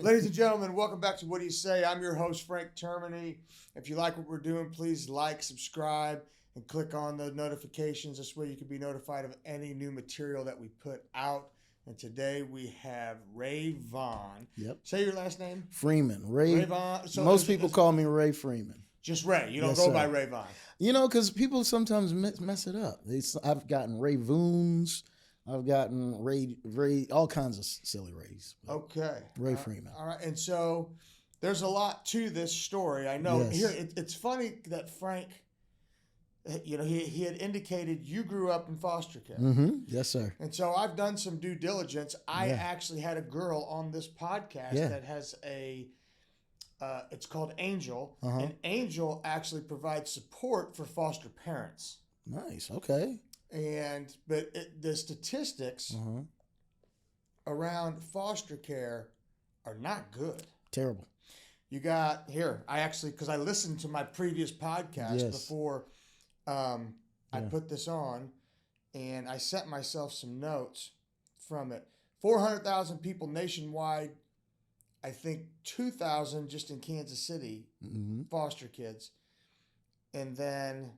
Ladies and gentlemen, welcome back to What Do You Say? I'm your host, Frank Termini. If you like what we're doing, please like, subscribe, and click on the notifications. This way you can be notified of any new material that we put out. And today we have Ray Vaughn. Yep. Say your last name. Freeman. Ray Vaughn. So most people call me Ray Freeman. Just Ray. You don't Yes, go sir. by Ray Vaughn. You know, because people sometimes mess it up. I've gotten Ray Voons. I've gotten Ray, all kinds of silly Rays. Okay. Ray Freeman. All right. And so there's a lot to this story. I know. Yes. Here, it's funny that Frank, he had indicated you grew up in foster care. Mm-hmm. Yes, sir. And so I've done some due diligence. I actually had a girl on this podcast that has it's called Angel. And Angel actually provides support for foster parents. Nice. Okay. But the statistics around foster care are not good. Terrible. You got here. Because I listened to my previous podcast before I put this on, and I sent myself some notes from it. 400,000 people nationwide. I think 2,000 just in Kansas City foster kids, and then.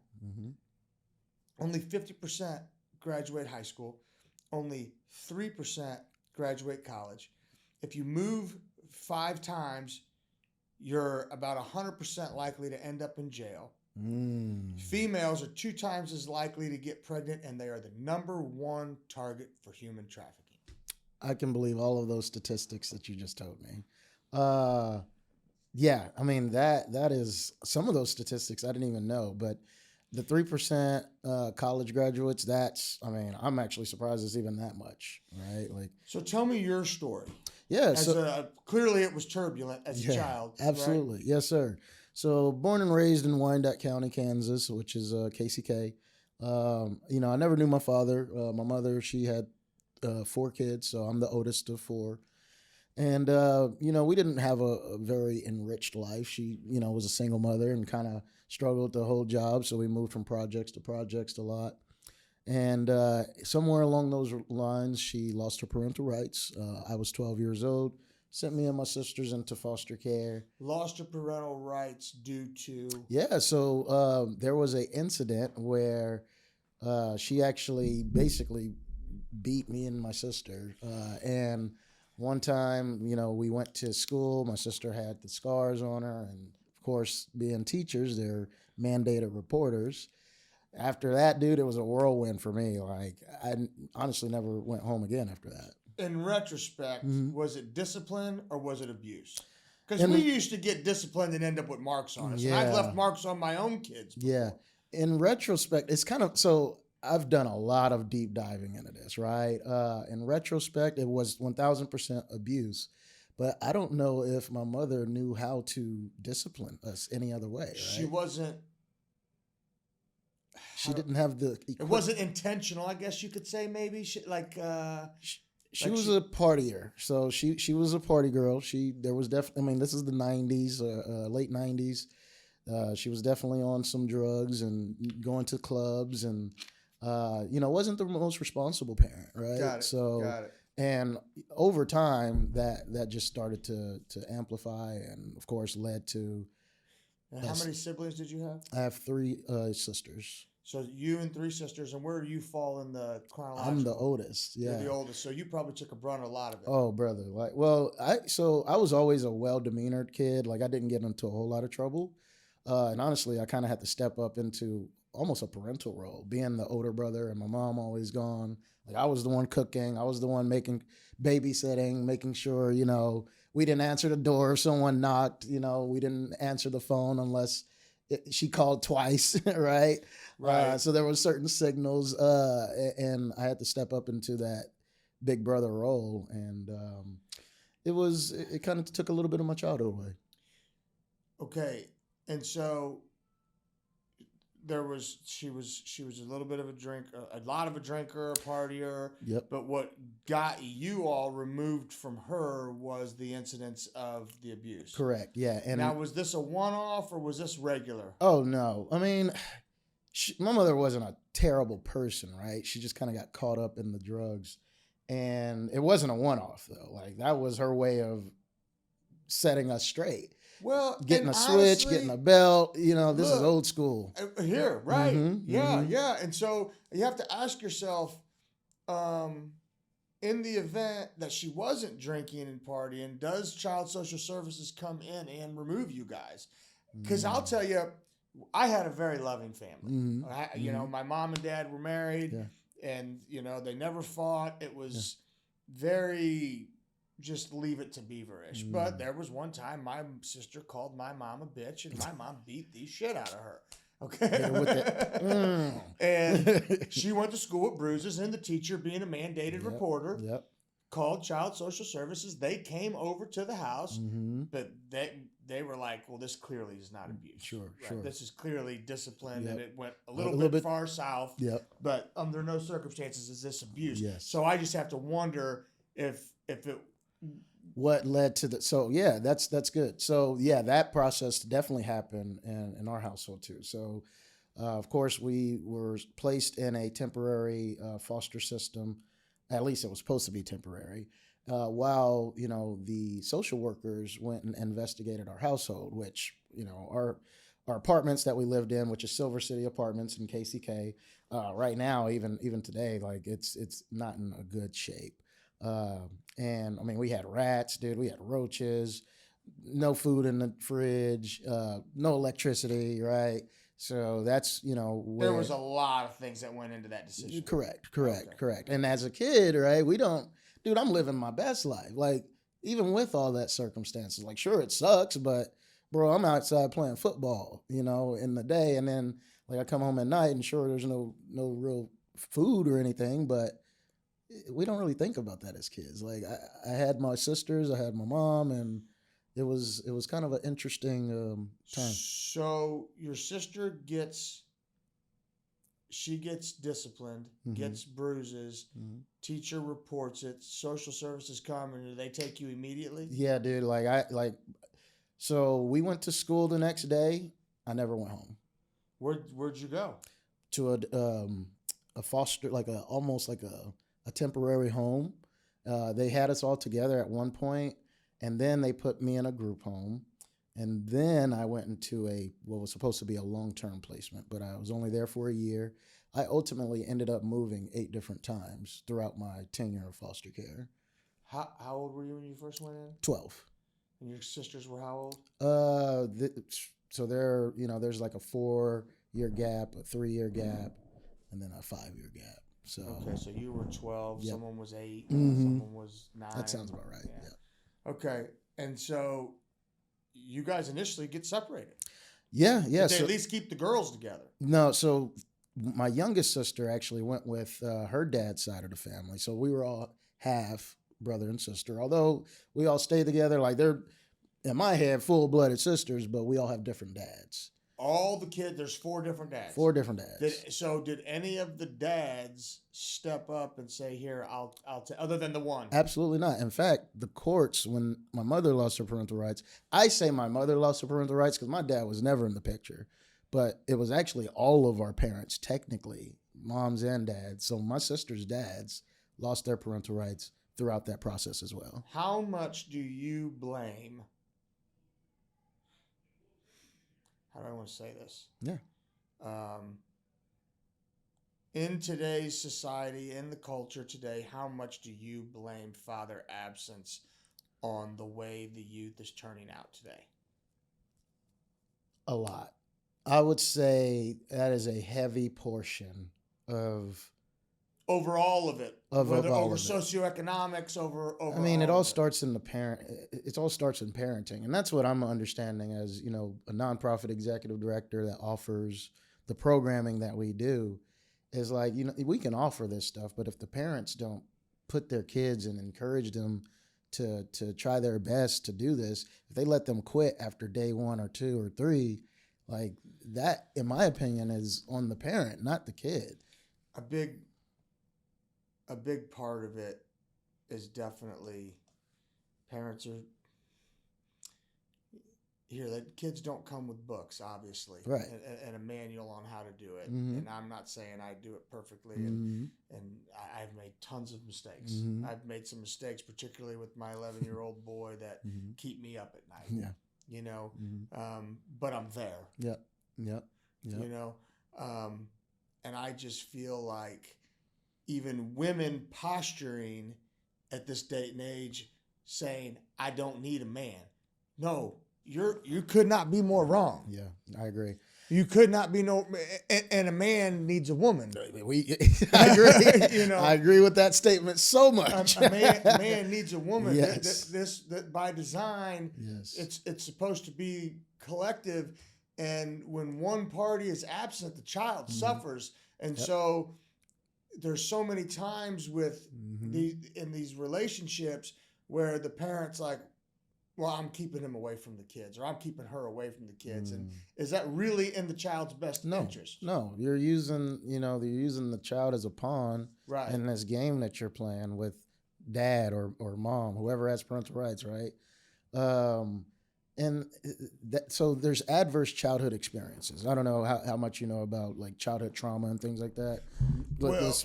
Only 50% graduate high school. Only 3% graduate college. If you move 5 times, you're about 100% likely to end up in jail. Females are 2 times as likely to get pregnant, and they are the #1 target for human trafficking. I can believe all of those statistics that you just told me. Yeah, I mean, that is some of those statistics I didn't even know, but the 3% college graduates, I'm actually surprised it's even that much, right? So tell me your story. Yeah. Clearly it was turbulent as a child. Absolutely. Right? Yes, sir. So born and raised in Wyandotte County, Kansas, which is KCK. I never knew my father. My mother, she had 4 kids, so I'm the oldest of 4. And, we didn't have a very enriched life. She, was a single mother and kind of struggled the whole job. So we moved from projects a lot. And somewhere along those lines, she lost her parental rights. I was 12 years old, sent me and my sisters into foster care. Lost her parental rights due to? Yeah, so there was an incident where she actually basically beat me and my sister. And one time, we went to school. My sister had the scars on her. And, of course, being teachers, they're mandated reporters. After that, dude, it was a whirlwind for me. Like, I honestly never went home again after that. In retrospect, was it discipline or was it abuse? Because we used to get disciplined and end up with marks on us. Yeah. And I've left marks on my own kids before. Yeah. In retrospect, it's kind of so I've done a lot of deep diving into this, right? In retrospect, it was 1,000% abuse. But I don't know if my mother knew how to discipline us any other way. Right? She wasn't. She didn't have the. It wasn't intentional, I guess you could say. Maybe she She was a partier, so she was a party girl. There was definitely. I mean, this is the '90s, late '90s. She was definitely on some drugs and going to clubs, and wasn't the most responsible parent, right? Got it. And over time, that just started to amplify, and of course led to. And how many siblings did you have? I have 3 sisters. So you and 3 sisters, and where do you fall in the chronological? I'm the oldest. Yeah, you're the oldest, so you probably took a brunt of a lot of it. Oh, brother! I was always a well-demeanored kid. Like I didn't get into a whole lot of trouble, and honestly, I kind of had to step up into almost a parental role, being the older brother, and my mom always gone. Like I was the one cooking, I was the one babysitting, making sure we didn't answer the door if someone knocked. We didn't answer the phone unless she called twice, right? Right. So there were certain signals, and I had to step up into that big brother role, and it kind of took a little bit of my childhood away. Okay, and so she was a little bit of a drinker, a lot of a drinker, a partier. Yep. But what got you all removed from her was the incidents of the abuse. Correct. Yeah. And now, was this a one-off or was this regular? Oh no. I mean, my mother wasn't a terrible person, right? She just kind of got caught up in the drugs, and it wasn't a one-off though. Like that was her way of setting us straight. Well, Getting a honestly, switch, getting a belt, this is look, old school. Here, right? Yeah. Mm-hmm. And so you have to ask yourself, in the event that she wasn't drinking and partying, does Child Social Services come in and remove you guys? Because I'll tell you, I had a very loving family. My mom and dad were married, and they never fought. It was very just leave it to Beaverish. But there was one time my sister called my mom a bitch, and my mom beat the shit out of her. Okay. And she went to school with bruises, and the teacher, being a mandated reporter, called Child Social Services. They came over to the house, but they were like, well, this clearly is not abuse. Sure. This is clearly discipline, and it went a little bit far south. But under no circumstances is this abuse. So I just have to wonder if it... What led to the... So, yeah, that's good. So, yeah, that process definitely happened in our household, too. So, of course, we were placed in a temporary foster system. At least it was supposed to be temporary. While, the social workers went and investigated our household, which, our apartments that we lived in, which is Silver City Apartments in KCK, right now, even today, like it's not in a good shape. And I mean, we had rats, dude. We had roaches, no food in the fridge, no electricity, right? So that's, there was a lot of things that went into that decision. Correct. And as a kid, right, I'm living my best life. Like, even with all that circumstances, like, sure, it sucks, but bro, I'm outside playing football, in the day. And then like I come home at night and sure, there's no real food or anything, but we don't really think about that as kids. Like I had my sisters, I had my mom, and it was kind of an interesting time. So your sister gets disciplined, gets bruises, teacher reports it, social services come, and do they take you immediately? Yeah, dude. So we went to school the next day. I never went home. Where'd you go? To a foster, almost like a temporary home. They had us all together at one point, and then they put me in a group home. And then I went into what was supposed to be a long-term placement, but I was only there for a year. I ultimately ended up moving 8 different times throughout my tenure of foster care. How old were you when you first went in? 12. And your sisters were how old? So there's like a 4-year gap, a 3-year gap, and then a 5-year gap. So okay, so you were 12, someone was 8, someone was 9. That sounds about right. Yeah. Okay, and so you guys initially get separated. Yeah. Did they at least keep the girls together? No, so my youngest sister actually went with her dad's side of the family. So we were all half brother and sister, although we all stayed together. Like, they're, in my head, full-blooded sisters, but we all have different dads. All the kids, there's 4 different dads. 4 different dads. Did any of the dads step up and say, here, I'll other than the one? Absolutely not. In fact, the courts, when my mother lost her parental rights, I say my mother lost her parental rights because my dad was never in the picture, but it was actually all of our parents, technically, moms and dads. So my sister's dads lost their parental rights throughout that process as well. How much do you blame... How do I want to say this? Yeah. In today's society, in the culture today, how much do you blame father absence on the way the youth is turning out today? A lot. I would say that is a heavy portion of... Over all of it. Over socioeconomics, over I mean, it all starts in it all starts in parenting. And that's what I'm understanding as, a nonprofit executive director that offers the programming that we do is like, we can offer this stuff, but if the parents don't put their kids and encourage them to try their best to do this, if they let them quit after day 1 or 2 or 3, like that, in my opinion, is on the parent, not the kid. A big part of it is definitely parents are... that kids don't come with books, obviously, right, and a manual on how to do it. Mm-hmm. And I'm not saying I do it perfectly, Mm-hmm. and I've made tons of mistakes. Mm-hmm. I've made some mistakes, particularly with my 11-year-old boy, that Mm-hmm. keep me up at night. Yeah. You know, Mm-hmm. but I'm there. Yep. Yep. Yep. You know, and I just feel like even women posturing at this date and age, saying, "I don't need a man." No, you could not be more wrong. Yeah, I agree. You could not be and a man needs a woman. I agree. You know, I agree with that statement so much. a man needs a woman. Yes. That by design, yes. it's supposed to be collective, and when one party is absent, the child suffers, and so there's so many times with in these relationships where the parents like, well, I'm keeping him away from the kids, or I'm keeping her away from the kids. And is that really in the child's best interest? No, you're using the child as a pawn in this game that you're playing with dad or mom, whoever has parental rights, right? And so there's adverse childhood experiences. I don't know how much you know about like childhood trauma and things like that.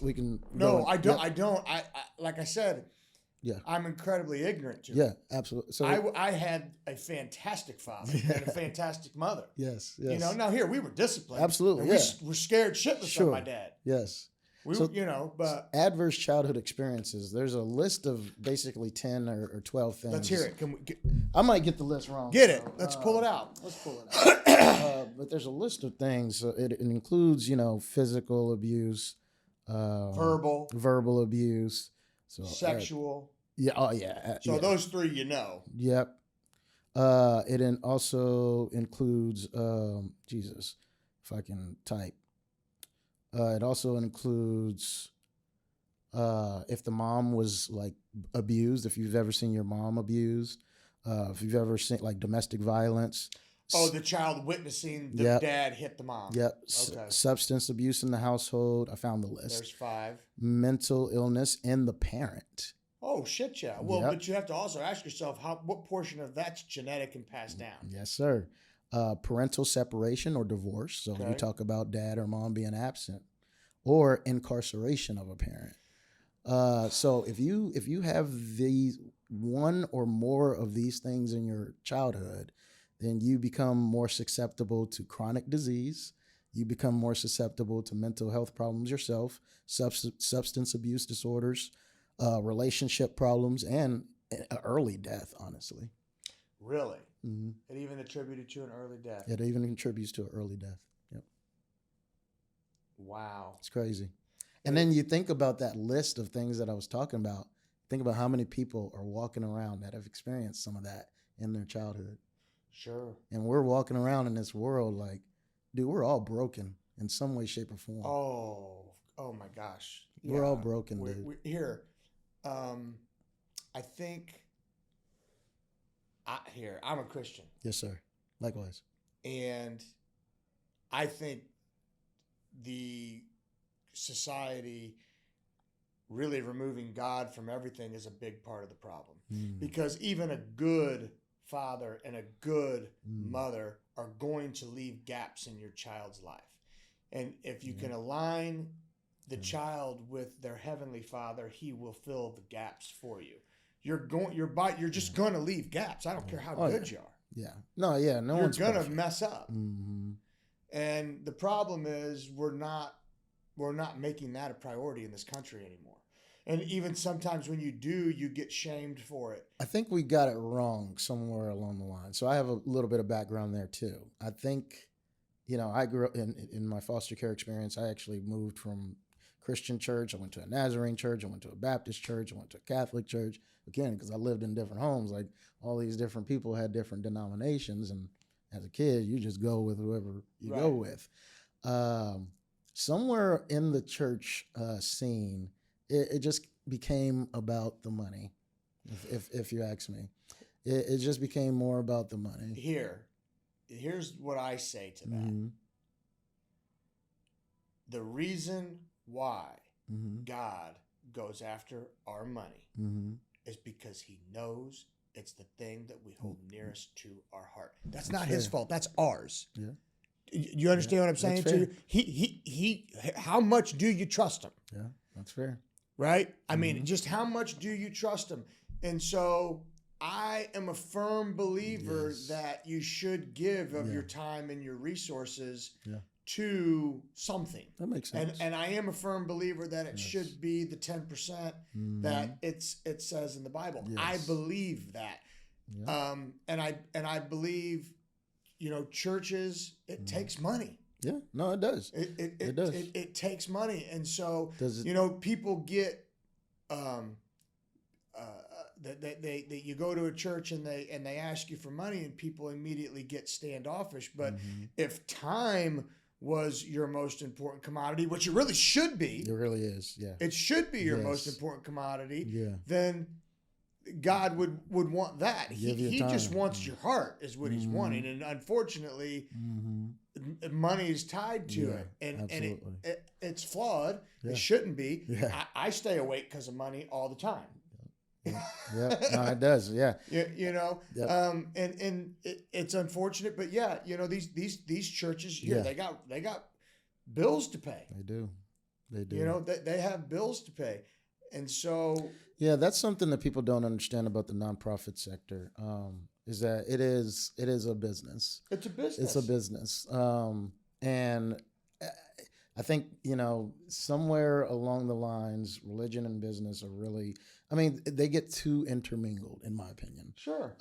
We can. No, I don't. I don't. I like I said. Yeah, I'm incredibly ignorant to it. Yeah, absolutely. So I had a fantastic father and a fantastic mother. Yes. You know, now here we were disciplined. Absolutely. And we're scared shitless of my dad. Yes. But adverse childhood experiences. There's a list of basically 10 or 12 things. Let's hear it. I might get the list wrong. Get it. Let's pull it out. Let's pull it out. But there's a list of things. It includes, physical abuse, verbal abuse, sexual. Yeah. Oh, yeah. So those three, Yep. It also includes, Jesus, if I can type. It also includes if the mom was like abused, if you've ever seen your mom abused, if you've ever seen like domestic violence. Oh, the child witnessing the dad hit the mom. Yep. Okay. Substance abuse in the household. I found the list. There's 5. Mental illness in the parent. Oh, shit, yeah. Well, but you have to also ask yourself what portion of that's genetic and passed down. Yes, sir. Parental separation or divorce. So you talk about dad or mom being absent, or incarceration of a parent. So if you have these one or more of these things in your childhood, then you become more susceptible to chronic disease. You become more susceptible to mental health problems yourself, substance abuse disorders, relationship problems, and early death, honestly. Really? Mm-hmm. It even attributed to an early death? It even contributes to an early death. Yep. Wow. It's crazy. And then you think about that list of things that I was talking about. Think about how many people are walking around that have experienced some of that in their childhood. Sure. And we're walking around in this world like, dude, we're all broken in some way, shape, or form. Oh my gosh. We're all broken, dude. Here, I think, I'm a Christian. Yes, sir. Likewise. And I think the society really removing God from everything is a big part of the problem. Because even a good father and a good mother are going to leave gaps in your child's life. And if you can align the child with their heavenly Father, he will fill the gaps for you. You're just going to leave gaps. I don't care how good you are. Yeah. No, yeah. No one's going to perfect. mess up. Mm-hmm. And the problem is we're not making that a priority in this country anymore. And even sometimes when you do, you get shamed for it. I think we got it wrong somewhere along the line. So I have a little bit of background there too. I think, I grew up in my foster care experience. I actually moved from Christian church. I went to a Nazarene church. I went to a Baptist church. I went to a Catholic church. Again, because I lived in different homes. Like all these different people had different denominations. And as a kid, you just go with whoever you go with. Somewhere in the church scene, it just became about the money, if you ask me. It just became more about the money. Here's what I say to that. Mm-hmm. The reason why God goes after our money is because he knows it's the thing that we hold nearest to our heart. That's not his fault. That's ours. Yeah. You understand what I'm saying to you? He, how much do you trust him? Yeah, that's fair. Right? I mean, just how much do you trust him? And so I am a firm believer that you should give of your time and your resources to something. That makes sense. And I am a firm believer that it should be the 10% that it says in the Bible. Yes. I believe that. Yeah. And I believe, churches, it takes money. Yeah, no, it does. It does. It takes money. And so, people get, that you go to a church and they ask you for money and people immediately get standoffish. But if time was your most important commodity, which it really should be. It really is, yeah. It should be your most important commodity. Yeah. Then God would want that. He just wants your heart is what he's wanting. And unfortunately, money is tied to it. And it's flawed. Yeah. It shouldn't be. Yeah. I stay awake because of money all the time. Yeah, no, it does. Yeah, Yep. And it's unfortunate, but these churches here, they got bills to pay. They do. They have bills to pay, and so that's something that people don't understand about the nonprofit sector. Is that it is a business. It's a business. It's a business. And I think, somewhere along the lines, religion and business are really, they get too intermingled, in my opinion. Sure.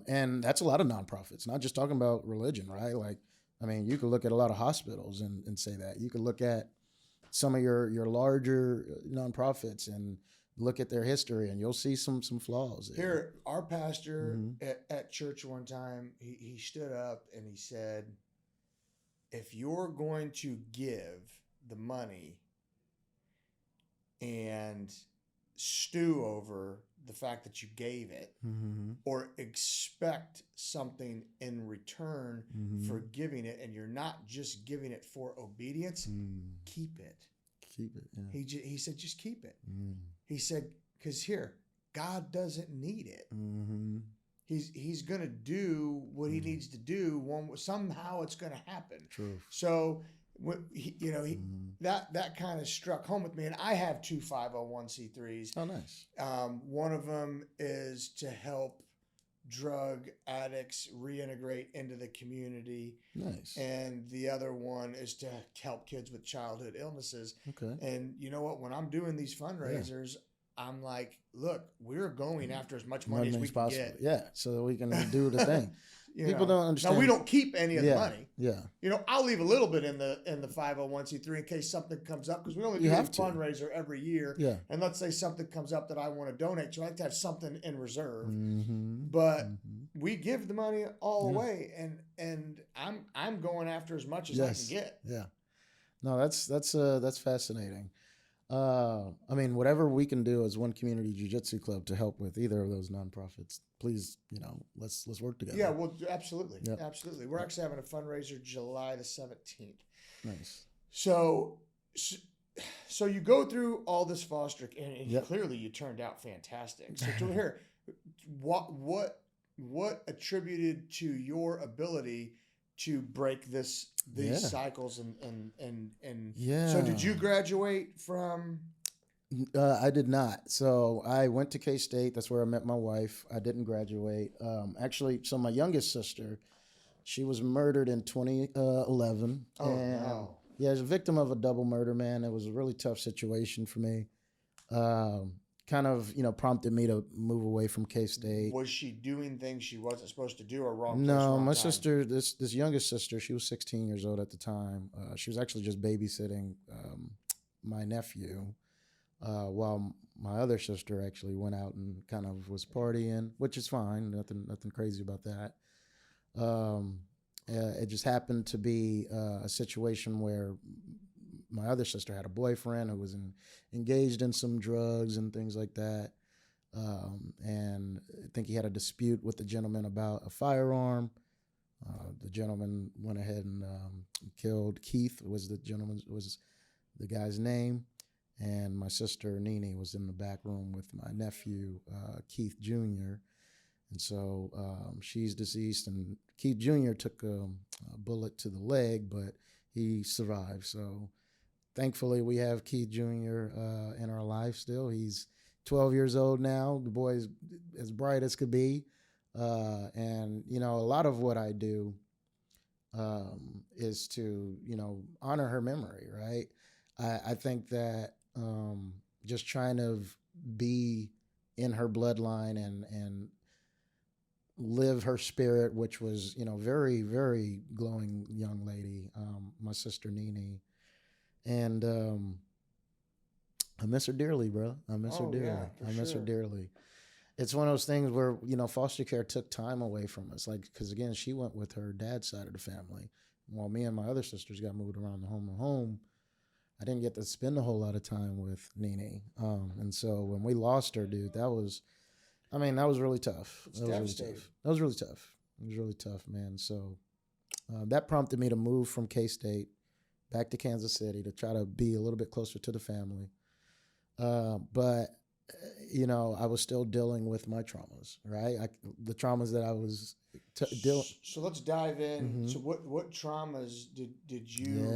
And that's a lot of nonprofits, not just talking about religion, right? Like, you could look at a lot of hospitals and say that. You could look at some of your larger nonprofits and look at their history, and you'll see some flaws. Here, our pastor at church one time, he stood up and he said, if you're going to give the money and stew over the fact that you gave it or expect something in return for giving it, and you're not just giving it for obedience, keep it. Keep it. Yeah. He said, just keep it. He said, because God doesn't need it. He's going to do what he needs to do. Somehow it's going to happen. True. So, that kind of struck home with me. And I have 2 501c3s. Oh, nice. One of them is to help drug addicts reintegrate into the community. Nice. And the other one is to help kids with childhood illnesses. Okay. And you know what? When I'm doing these fundraisers, I'm like, look, we're going after as much money as we can get. Yeah, so that we can do the thing. People don't understand. Now, we don't keep any of the money. Yeah. I'll leave a little bit in the 501c3 in case something comes up, because we only do a fundraiser every year. Yeah. And let's say something comes up that I want to donate, so I like to have something in reserve. But we give the money all away, and I'm going after as much as I can get. Yeah. No, that's fascinating. Whatever we can do as One Community Jiu-Jitsu Club to help with either of those nonprofits, please, let's work together. Yeah, well, absolutely. Yep. Absolutely. We're actually having a fundraiser July the 17th. Nice. So you go through all this foster, and clearly you turned out fantastic. So to hear, what attributed to your ability to break these cycles and so did you graduate from? I did not. So I went to K-State. That's where I met my wife. I didn't graduate. So my youngest sister, she was murdered in 2011. Oh, no. Yeah, as a victim of a double murder, man. It was a really tough situation for me. Kind of, prompted me to move away from K-State. Was she doing things she wasn't supposed to do, or wrong? No, my sister, this youngest sister, she was 16 years old at the time. She was actually just babysitting my nephew while my other sister actually went out and kind of was partying, which is fine. Nothing crazy about that. It just happened to be a situation where my other sister had a boyfriend who was engaged in some drugs and things like that. And I think he had a dispute with the gentleman about a firearm. The gentleman went ahead and killed Keith was the guy's name. And my sister, Nene, was in the back room with my nephew, Keith Jr. And so she's deceased, and Keith Jr. took a bullet to the leg, but he survived. So thankfully, we have Keith Jr. In our life still. He's 12 years old now. The boy is as bright as could be. And, you know, a lot of what I do is to, you know, honor her memory, right? I think that just trying to be in her bloodline and live her spirit, which was, you know, very, very glowing young lady, my sister Nene. And I miss her dearly, bro. I miss her dearly. Yeah, I miss her dearly. It's one of those things where, you know, foster care took time away from us. Like, because again, she went with her dad's side of the family, while me and my other sisters got moved around the home to home. I didn't get to spend a whole lot of time with Nene. And so when we lost her, dude, that was really tough. That was really tough. It was really tough, man. So that prompted me to move from K-State back to Kansas City to try to be a little bit closer to the family. But, you know, I was still dealing with my traumas, right? The traumas that I was dealing. So let's dive in. Mm-hmm. So what traumas did you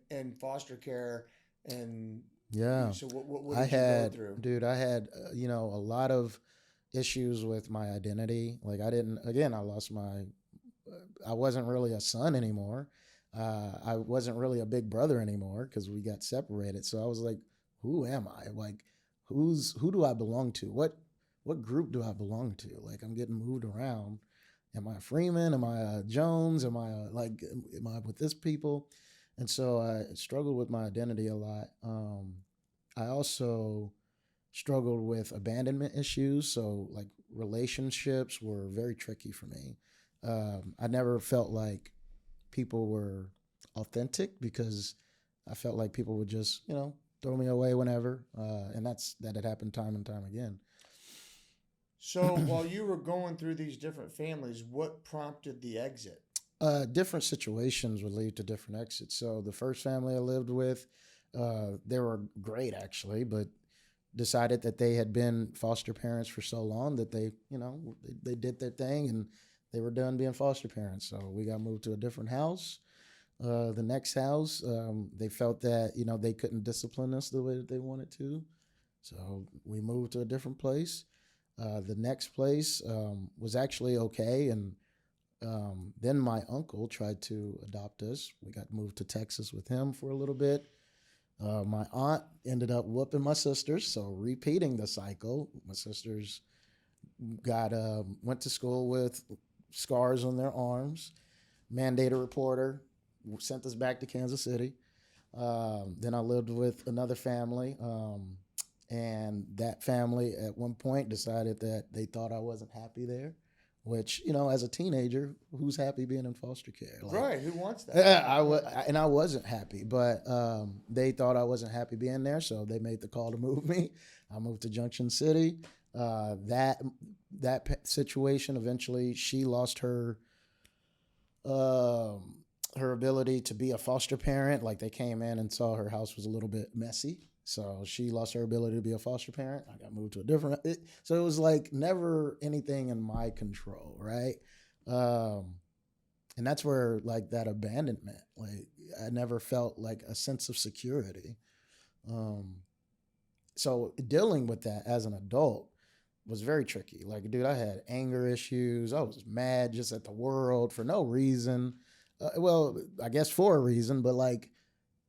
in foster care and so what did you go through? Dude, I had you know, a lot of issues with my identity. Like I wasn't really a son anymore. I wasn't really a big brother anymore because we got separated. So I was like, who am I? Like, who do I belong to? What group do I belong to? Like, I'm getting moved around. Am I a Freeman? Am I a Jones? Am I with this people? And so I struggled with my identity a lot. I also struggled with abandonment issues. So like relationships were very tricky for me. I never felt like people were authentic because I felt like people would just, you know, throw me away whenever. And that had happened time and time again. So while you were going through these different families, what prompted the exit? Different situations would lead to different exits. So the first family I lived with, they were great actually, but decided that they had been foster parents for so long that they, you know, they did their thing and they were done being foster parents. So we got moved to a different house. The next house, they felt that, you know, they couldn't discipline us the way that they wanted to. So we moved to a different place. The next place was actually okay. And then my uncle tried to adopt us. We got moved to Texas with him for a little bit. My aunt ended up whooping my sisters, so repeating the cycle. My sisters went to school with scars on their arms, mandated reporter, sent us back to Kansas City. Then I lived with another family, and that family at one point decided that they thought I wasn't happy there, which, you know, as a teenager, who's happy being in foster care? Like, right, who wants that? And I wasn't happy, but they thought I wasn't happy being there, so they made the call to move me. I moved to Junction City. That situation, eventually, she lost her ability to be a foster parent. Like, they came in and saw her house was a little bit messy. So she lost her ability to be a foster parent. I got moved to a different. So it was like never anything in my control, right? And that's where like that abandonment, like I never felt like a sense of security. So dealing with that as an adult was very tricky. Like, dude, I had anger issues. I was mad just at the world for no reason. Well, I guess for a reason, but like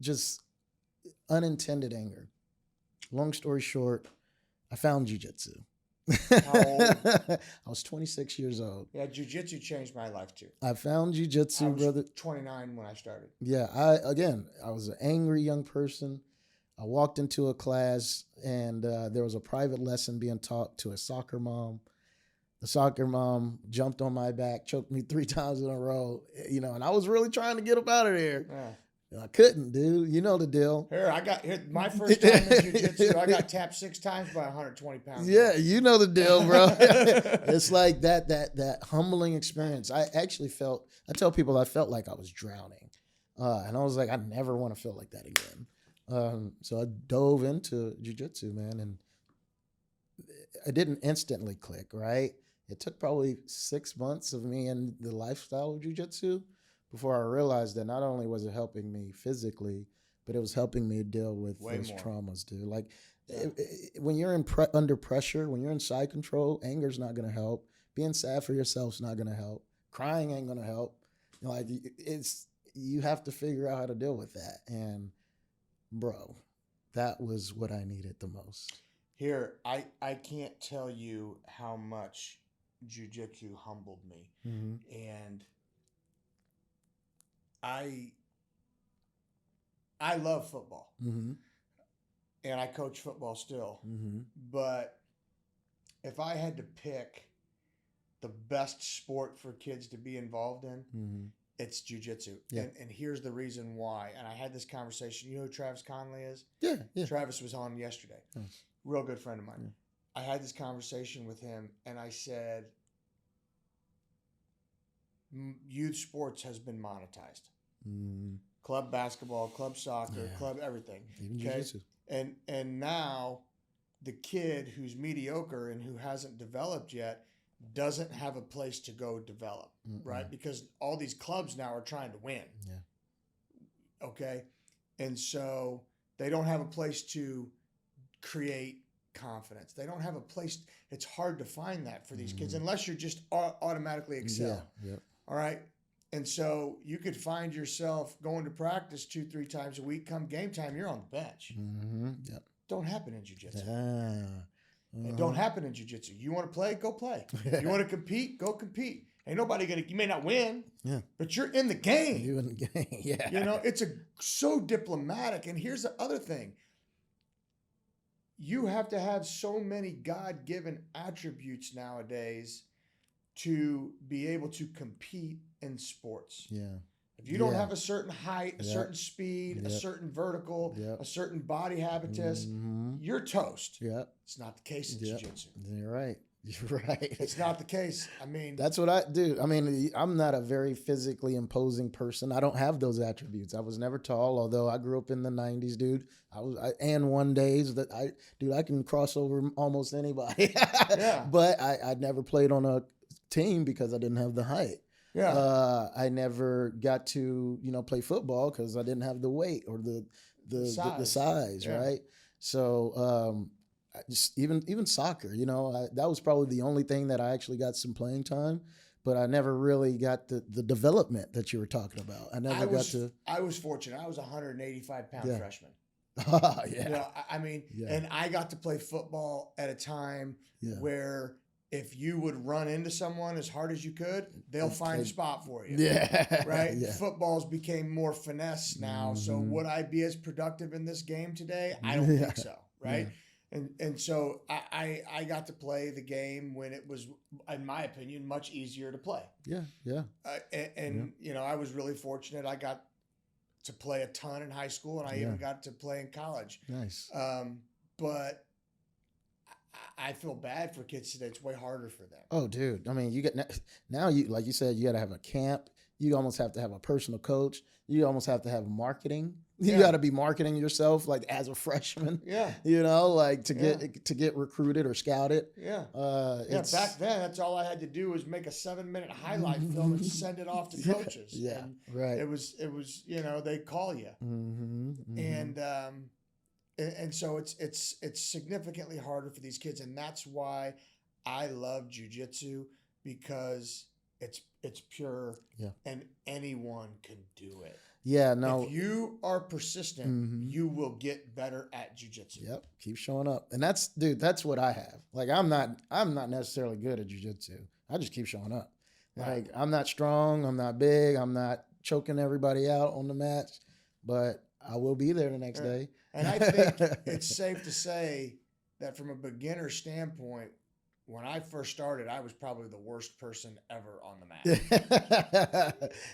just unintended anger. Long story short, I found jiu-jitsu. How old? I was 26 years old. Yeah, jiu-jitsu changed my life too. I found jiu-jitsu, brother. 29 when I started. Yeah, I was an angry young person. I walked into a class and there was a private lesson being taught to a soccer mom. The soccer mom jumped on my back, choked me 3 times in a row, you know, and I was really trying to get up out of there. Yeah. I couldn't, dude. You know the deal. Here, my first time in jiu-jitsu, I got tapped 6 times by 120 pounds. Yeah, you know the deal, bro. It's like that humbling experience. I tell people I felt like I was drowning. And I was like, I never want to feel like that again. So I dove into jiu-jitsu, man, and it didn't instantly click, right? it took probably 6 months of me in the lifestyle of jiu-jitsu before I realized that not only was it helping me physically, but it was helping me deal with those traumas, dude. Like when you're under pressure, when you're in side control, anger's not going to help. Being sad for yourself's not going to help. Crying ain't going to help. Like you have to figure out how to deal with that. And bro, that was what I needed the most. Here, I can't tell you how much jiu-jitsu humbled me. And I love football. And I coach football still. But if I had to pick the best sport for kids to be involved in, it's jiu-jitsu. Yeah. And here's the reason why. And I had this conversation. You know who Travis Conley is? Yeah. Travis was on yesterday. Nice. Real good friend of mine. Yeah. I had this conversation with him, and I said, youth sports has been monetized. Club basketball, club soccer, club everything. Even jiu-jitsu. And now the kid who's mediocre and who hasn't developed yet doesn't have a place to go develop, right? Because all these clubs now are trying to win. Yeah. Okay? And so they don't have a place to create confidence. They don't have a place. It's hard to find that for these kids unless you're just automatically excel. Yeah. Yep. All right? And so you could find yourself going to practice 2-3 times a week. Come game time, you're on the bench. Yep. Don't happen in jiu-jitsu. It don't happen in jiu-jitsu. You want to play? Go play. You want to compete? Go compete. Ain't nobody gonna. You may not win, but you're in the game. You're in the game. Yeah. You know, it's so diplomatic. And here's the other thing. You have to have so many God-given attributes nowadays to be able to compete in sports. Yeah. If you don't have a certain height, a certain speed, a certain vertical, a certain body habitus, you're toast. Yeah. It's not the case in jiu-jitsu. You're right. You're right. It's not the case. I mean, that's what I do. I mean, I'm not a very physically imposing person. I don't have those attributes. I was never tall, although I grew up in the 90s, dude. And one days that I can cross over almost anybody. But I never played on a team because I didn't have the height. Yeah. I never got to, play football because I didn't have the weight or the size, right? So just even soccer, that was probably the only thing that I actually got some playing time, but I never really got the development that you were talking about. I was fortunate. I was a 185-pound freshman. And I got to play football at a time where if you would run into someone as hard as you could, they'll find a spot for you. Yeah. Right? Yeah. Footballs became more finesse now. So would I be as productive in this game today? I don't think so. Right? Yeah. And so I got to play the game when it was, in my opinion, much easier to play. Yeah. Yeah. I was really fortunate. I got to play a ton in high school, and I even got to play in college. Nice. But I feel bad for kids today. It's way harder for them. Oh, dude. I mean, like you said, you got to have a camp. You almost have to have a personal coach. You almost have to have marketing. You got to be marketing yourself like as a freshman. Yeah. To get recruited or scouted. Yeah. Back then, that's all I had to do was make a 7-minute highlight film and send it off to coaches. Yeah. And right. It was they call you. And so it's significantly harder for these kids, and that's why I love jiu-jitsu, because it's pure, and anyone can do it. Yeah, no. If you are persistent, you will get better at jiu-jitsu. Yep, keep showing up, and that's what I have. Like I'm not necessarily good at jiu-jitsu. I just keep showing up. Like I'm not strong, I'm not big, I'm not choking everybody out on the match, but I will be there the next day. And I think it's safe to say that from a beginner standpoint, when I first started, I was probably the worst person ever on the mat.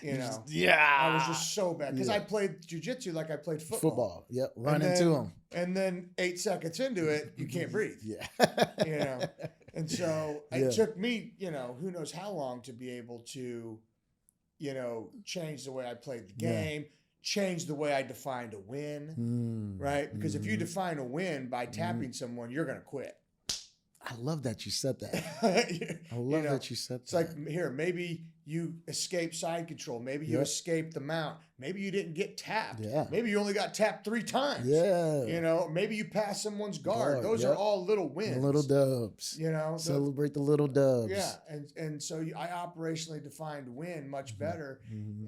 I was just so bad because I played jiu-jitsu like I played football. Yep, run into them. And then 8 seconds into it, you can't breathe. Yeah. And so it took me, who knows how long to be able to, change the way I played the game. Change the way I defined a win, right? Because if you define a win by tapping someone, you're going to quit. I love that you said that. I love that you said that. It's like, here, maybe you escape side control. Maybe you escape the mount. Maybe you didn't get tapped. Yeah. Maybe you only got tapped 3 times. Yeah. You know, maybe you passed someone's guard. Those are all little wins. Little dubs. You know, celebrate the little dubs. Yeah, and so I operationally defined win much better,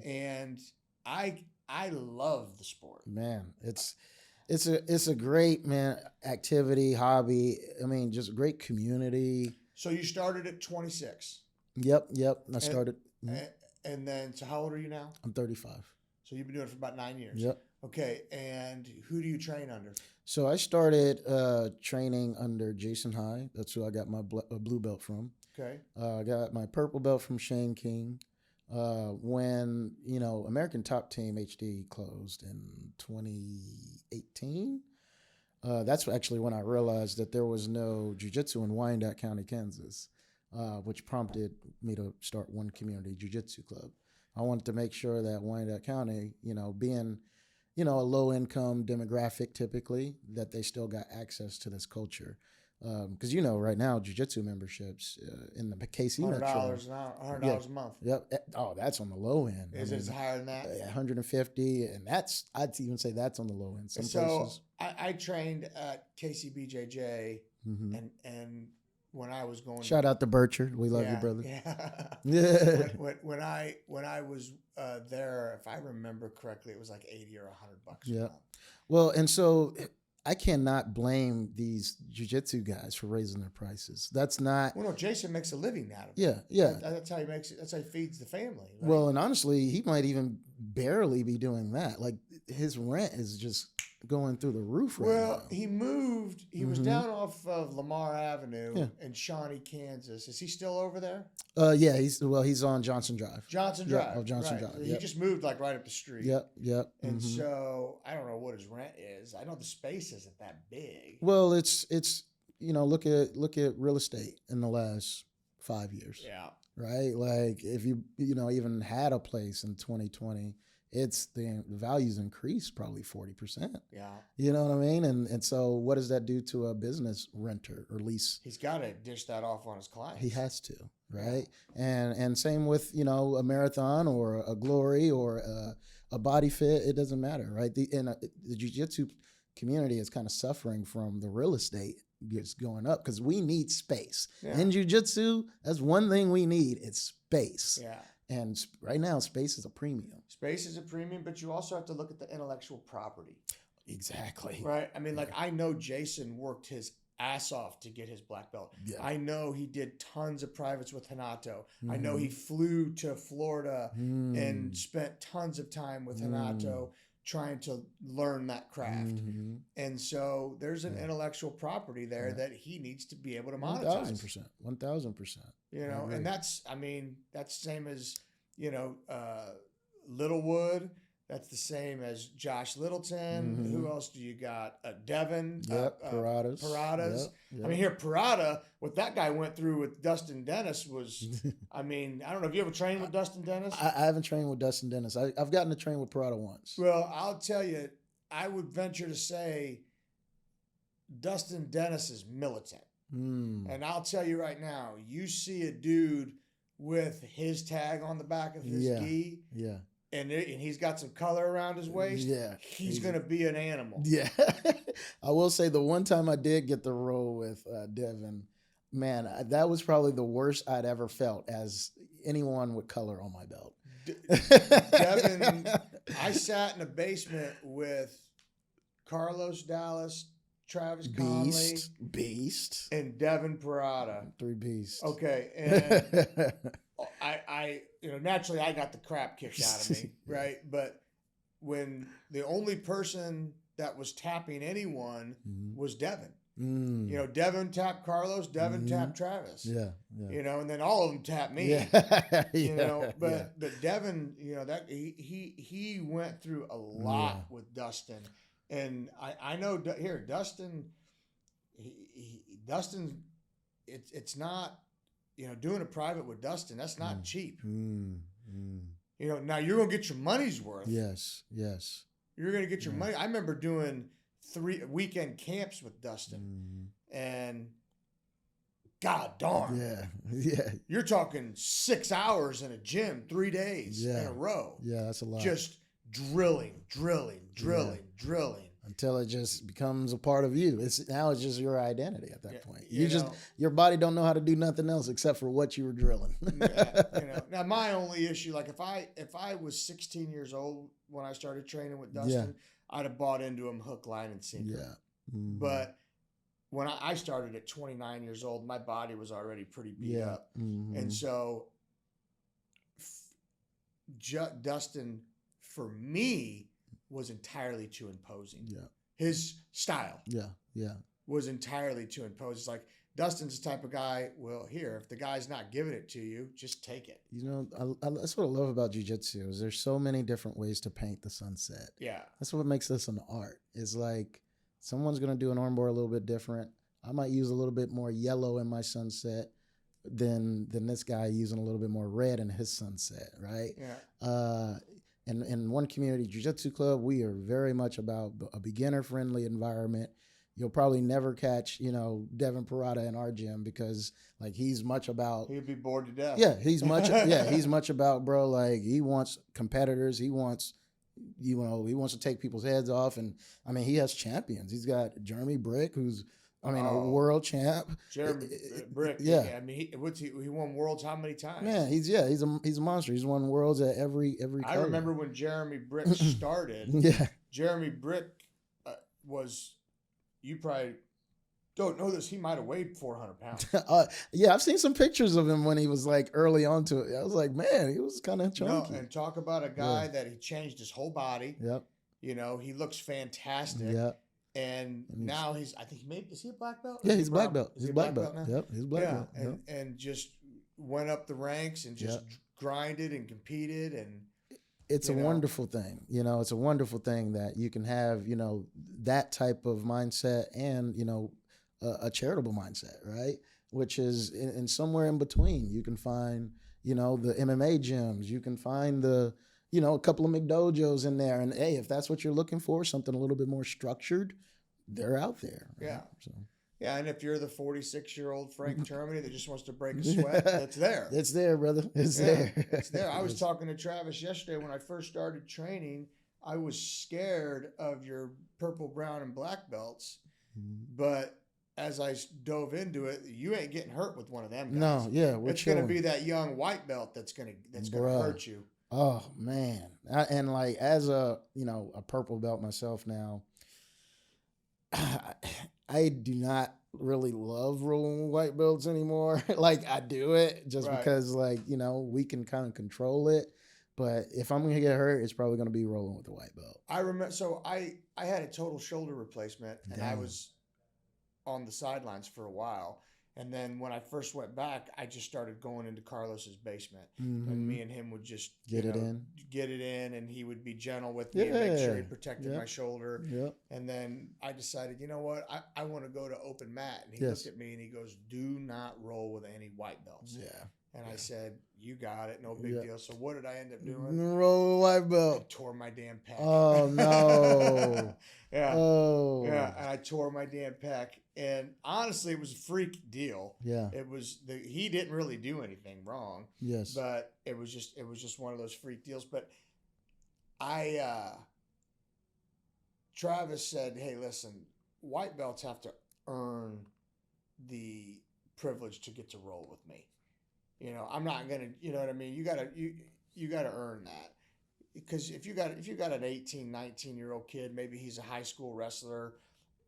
and I love the sport. Man, it's a great, man, activity, hobby. I mean, just a great community. So you started at 26. Yep. I started. And then, so how old are you now? I'm 35. So you've been doing it for about 9 years. Yep. Okay, and who do you train under? So I started training under Jason High. That's who I got my blue belt from. Okay. I got my purple belt from Shane King. When, American Top Team HD closed in 2018, that's actually when I realized that there was no jiu-jitsu in Wyandotte County, Kansas, which prompted me to start One Community Jiu-Jitsu Club. I wanted to make sure that Wyandotte County, being, a low-income demographic typically, that they still got access to this culture. Because right now jiu-jitsu memberships in the KC $100 Metro, $100 a month. Yep. Oh, that's on the low end. Is it higher than that? 150, and I'd even say that's on the low end. Some places. I trained at KCBJJ, and when I was going, shout out to Burchard, we love you, brother. Yeah. when I was there, if I remember correctly, it was like $80 or $100. Yeah. Well, and so I cannot blame these jiu-jitsu guys for raising their prices. That's not. Well, no, Jason makes a living out of it. Yeah. That's how he makes it. That's how he feeds the family. Right? Well, and honestly, he might even barely be doing that. Like his rent is just going through the roof right now. Well, he moved. He was down off of Lamar Avenue in Shawnee, Kansas. Is he still over there? Yeah, he's on Johnson Drive. Johnson Drive. Oh, Johnson right. Drive. He just moved like right up the street. Yep. And so I don't know what his rent is. I know the space isn't that big. Well, it's look at real estate in the last 5 years. Yeah. Right? Like if you even had a place in 2020, it's the values increased probably 40%. Yeah. You know what I mean? And so what does that do to a business renter or lease? He's got to dish that off on his clients. He has to, right? Yeah. And same with, a marathon or a Glory or a Body Fit, it doesn't matter, right? The jiu-jitsu community is kind of suffering from the real estate just going up because we need space. Yeah. In jiu-jitsu, that's one thing we need, it's space. Yeah. And right now, space is a premium. Space is a premium, but you also have to look at the intellectual property. Exactly. Right? I mean, like, I know Jason worked his ass off to get his black belt. Yeah. I know he did tons of privates with Hanato. I know he flew to Florida and spent tons of time with Hanato trying to learn that craft. And so there's an intellectual property there that he needs to be able to monetize. 1,000%. And that's same as, Littlewood. That's the same as Josh Littleton. Who else do you got? Devin. Paradas. Yep. I mean, here, Parada, what that guy went through with Dustin Dennis was, I mean, I don't know. Have you ever trained with Dustin Dennis? I haven't trained with Dustin Dennis. I've gotten to train with Parada once. Well, I'll tell you, I would venture to say Dustin Dennis is militant. And I'll tell you right now, you see a dude with his tag on the back of his gi. Yeah. And he's got some color around his waist. Yeah. He's going to be an animal. Yeah. I will say the one time I did get the roll with Devin, man, that was probably the worst I'd ever felt as anyone with color on my belt. Devin, I sat in a basement with Carlos Dallas, Travis Conley. Beast. And Devin Parada. 3 beasts. Okay. And I naturally I got the crap kicked out of me, right? But when the only person that was tapping anyone was Devin. Devin tapped Carlos, Devin tapped Travis. Yeah. And then all of them tapped me. Yeah. But Devin, that he went through a lot with Dustin. And I know here, Dustin, Dustin, it's not, doing a private with Dustin, that's not cheap. Now you're going to get your money's worth. Yes. You're going to get your money. I remember doing 3 weekend camps with Dustin. And God darn. Yeah. Yeah. You're talking 6 hours in a gym, 3 days in a row. Yeah, that's a lot. Just drilling. Until it just becomes a part of you. It's just your identity at that point. You your body don't know how to do nothing else except for what you were drilling. Now my only issue, like if I was 16 years old when I started training with Dustin, I'd have bought into him hook, line, and sinker. Yeah. Mm-hmm. But when I started at 29 years old, my body was already pretty beat up. Mm-hmm. And so Dustin, for me, was entirely too imposing. Yeah. His style. Yeah. Was entirely too imposing. It's like, Dustin's the type of guy, well, here, if the guy's not giving it to you, just take it. That's what I love about jiu-jitsu is there's so many different ways to paint the sunset. Yeah. That's what makes this an art. It's like someone's going to do an armbar a little bit different. I might use a little bit more yellow in my sunset than this guy using a little bit more red in his sunset, right? Yeah. In One Community Jiu-Jitsu Club, we are very much about a beginner-friendly environment. You'll probably never catch, Devin Parada in our gym because, like, he's much about... He'd be bored to death. Yeah, he's much about, bro, like, he wants competitors. He wants, he wants to take people's heads off. And, I mean, he has champions. He's got Jeremy Brick, who's, a world champ. Jeremy Brick. Yeah. I mean, he won worlds how many times? Man, he's a monster. He's won worlds at every I remember when Jeremy Brick started. Yeah. Jeremy Brick was, you probably don't know this, he might have weighed 400 pounds. Yeah, I've seen some pictures of him when he was like early on to it. I was like, man, he was kind of chunky. And talk about a guy that he changed his whole body. Yep. He looks fantastic. Yep. And now is he a black belt? Yeah, he's black belt. He's black belt now. Yep, he's black belt. And just went up the ranks and just grinded and competed. And it's a wonderful thing. It's a wonderful thing that you can have, that type of mindset and, a charitable mindset, right? Which is in somewhere in between. You can find, the MMA gyms. You can find a couple of McDojos in there. And hey, if that's what you're looking for, something a little bit more structured, they're out there. Right? Yeah. So. Yeah, and if you're the 46-year-old Frank Termini that just wants to break a sweat, it's there. It's there, brother. It's there. It's there. I was talking to Travis yesterday when I first started training. I was scared of your purple, brown, and black belts, but as I dove into it, you ain't getting hurt with one of them guys. No, yeah, it's going to be that young white belt that's going to hurt you. Oh man, and like as a purple belt myself now, I do not really love rolling with white belts anymore. Like I do it just because we can kind of control it. But if I'm gonna get hurt, it's probably gonna be rolling with the white belt. I remember. So I had a total shoulder replacement, and I was on the sidelines for a while. And then when I first went back, I just started going into Carlos's basement, and me and him would just get it in, and he would be gentle with me and make sure he protected my shoulder. Yep. And then I decided, you know what, I want to go to open mat. And he looked at me and he goes, "Do not roll with any white belts." Yeah. And I said, "You got it, no big deal." So what did I end up doing? Roll white belt. I tore my damn pec. Oh no. Yeah. Oh. Yeah, and I tore my damn pec. And honestly, it was a freak deal. Yeah. It was he didn't really do anything wrong. Yes. But it was just one of those freak deals. But Travis said, "Hey, listen, white belts have to earn the privilege to get to roll with me. I'm not gonna, you know what I mean? You gotta earn that. Because if you got an 18, 19-year-old kid, maybe he's a high school wrestler,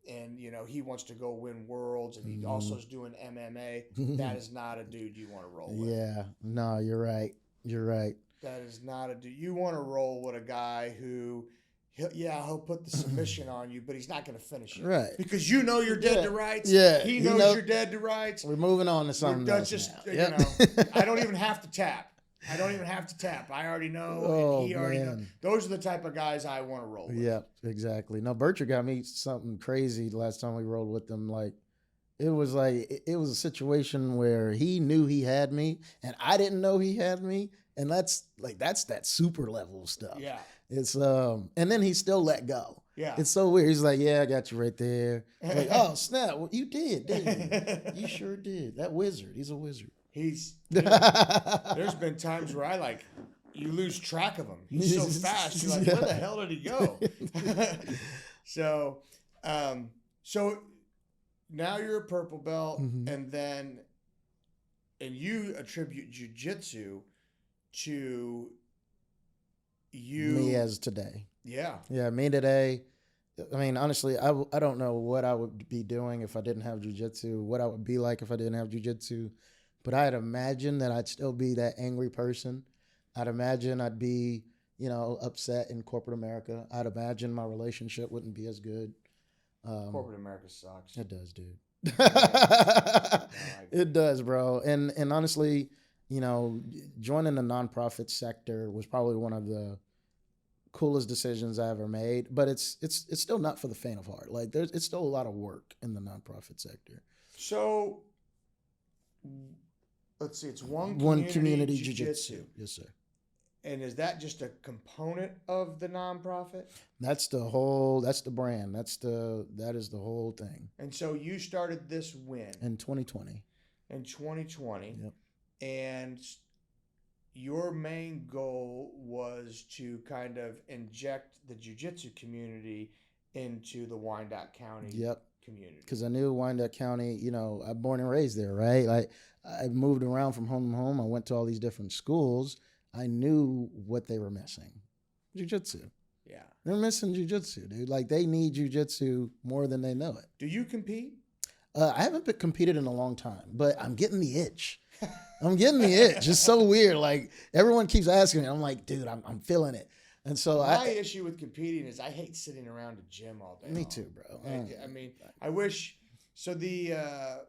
and he wants to go win worlds, and he also is doing MMA. That is not a dude you want to roll with. Yeah, no, you're right. That is not a dude. You want to roll with a guy who, he'll put the submission on you, but he's not going to finish it. Right. Because you're dead to rights. Yeah. He knows you're dead to rights. We're moving on to something else now. I don't even have to tap. I already know, and he already knows. Those are the type of guys I want to roll with. Yeah, exactly. Now, Bercher got me something crazy the last time we rolled with him. It was a situation where he knew he had me, and I didn't know he had me, And that's that super level stuff. Yeah. It's and then he still let go. Yeah. It's so weird. He's like, yeah, I got you right there. It's like, oh snap, well, you did, didn't you? You sure did. That wizard, he's a wizard. There's been times where you lose track of him. He's so fast. You're like, where the hell did he go? So now you're a purple belt, and you attribute jiu-jitsu to you. Me as today. Yeah. Yeah, me today. I mean, honestly, I don't know what I would be doing if I didn't have jiu-jitsu, what I would be like if I didn't have jiu-jitsu. But I'd imagine that I'd still be that angry person. I'd imagine I'd be, upset in corporate America. I'd imagine my relationship wouldn't be as good. Corporate America sucks. It does, dude. It does, bro. And honestly, joining the nonprofit sector was probably one of the coolest decisions I ever made. But it's still not for the faint of heart. Like it's still a lot of work in the nonprofit sector. So let's see, it's One Community Jiu-Jitsu. Yes, sir. And is that just a component of the nonprofit? That's the brand. That is the whole thing. And so you started this when? In 2020. In 2020. Yep. And your main goal was to kind of inject the jiu-jitsu community into the Wyandotte County community. Because I knew Wyandotte County, I'm born and raised there, right? Like I moved around from home to home. I went to all these different schools. I knew what they were missing. Jiu-jitsu. Yeah. They're missing jiu-jitsu, dude. Like they need jiu-jitsu more than they know it. Do you compete? I haven't competed in a long time, but I'm getting the itch. It's so weird. Like everyone keeps asking me. I'm like, dude, I'm feeling it. And so my issue with competing is I hate sitting around a gym all day. Me too, bro. I mean, I wish. So the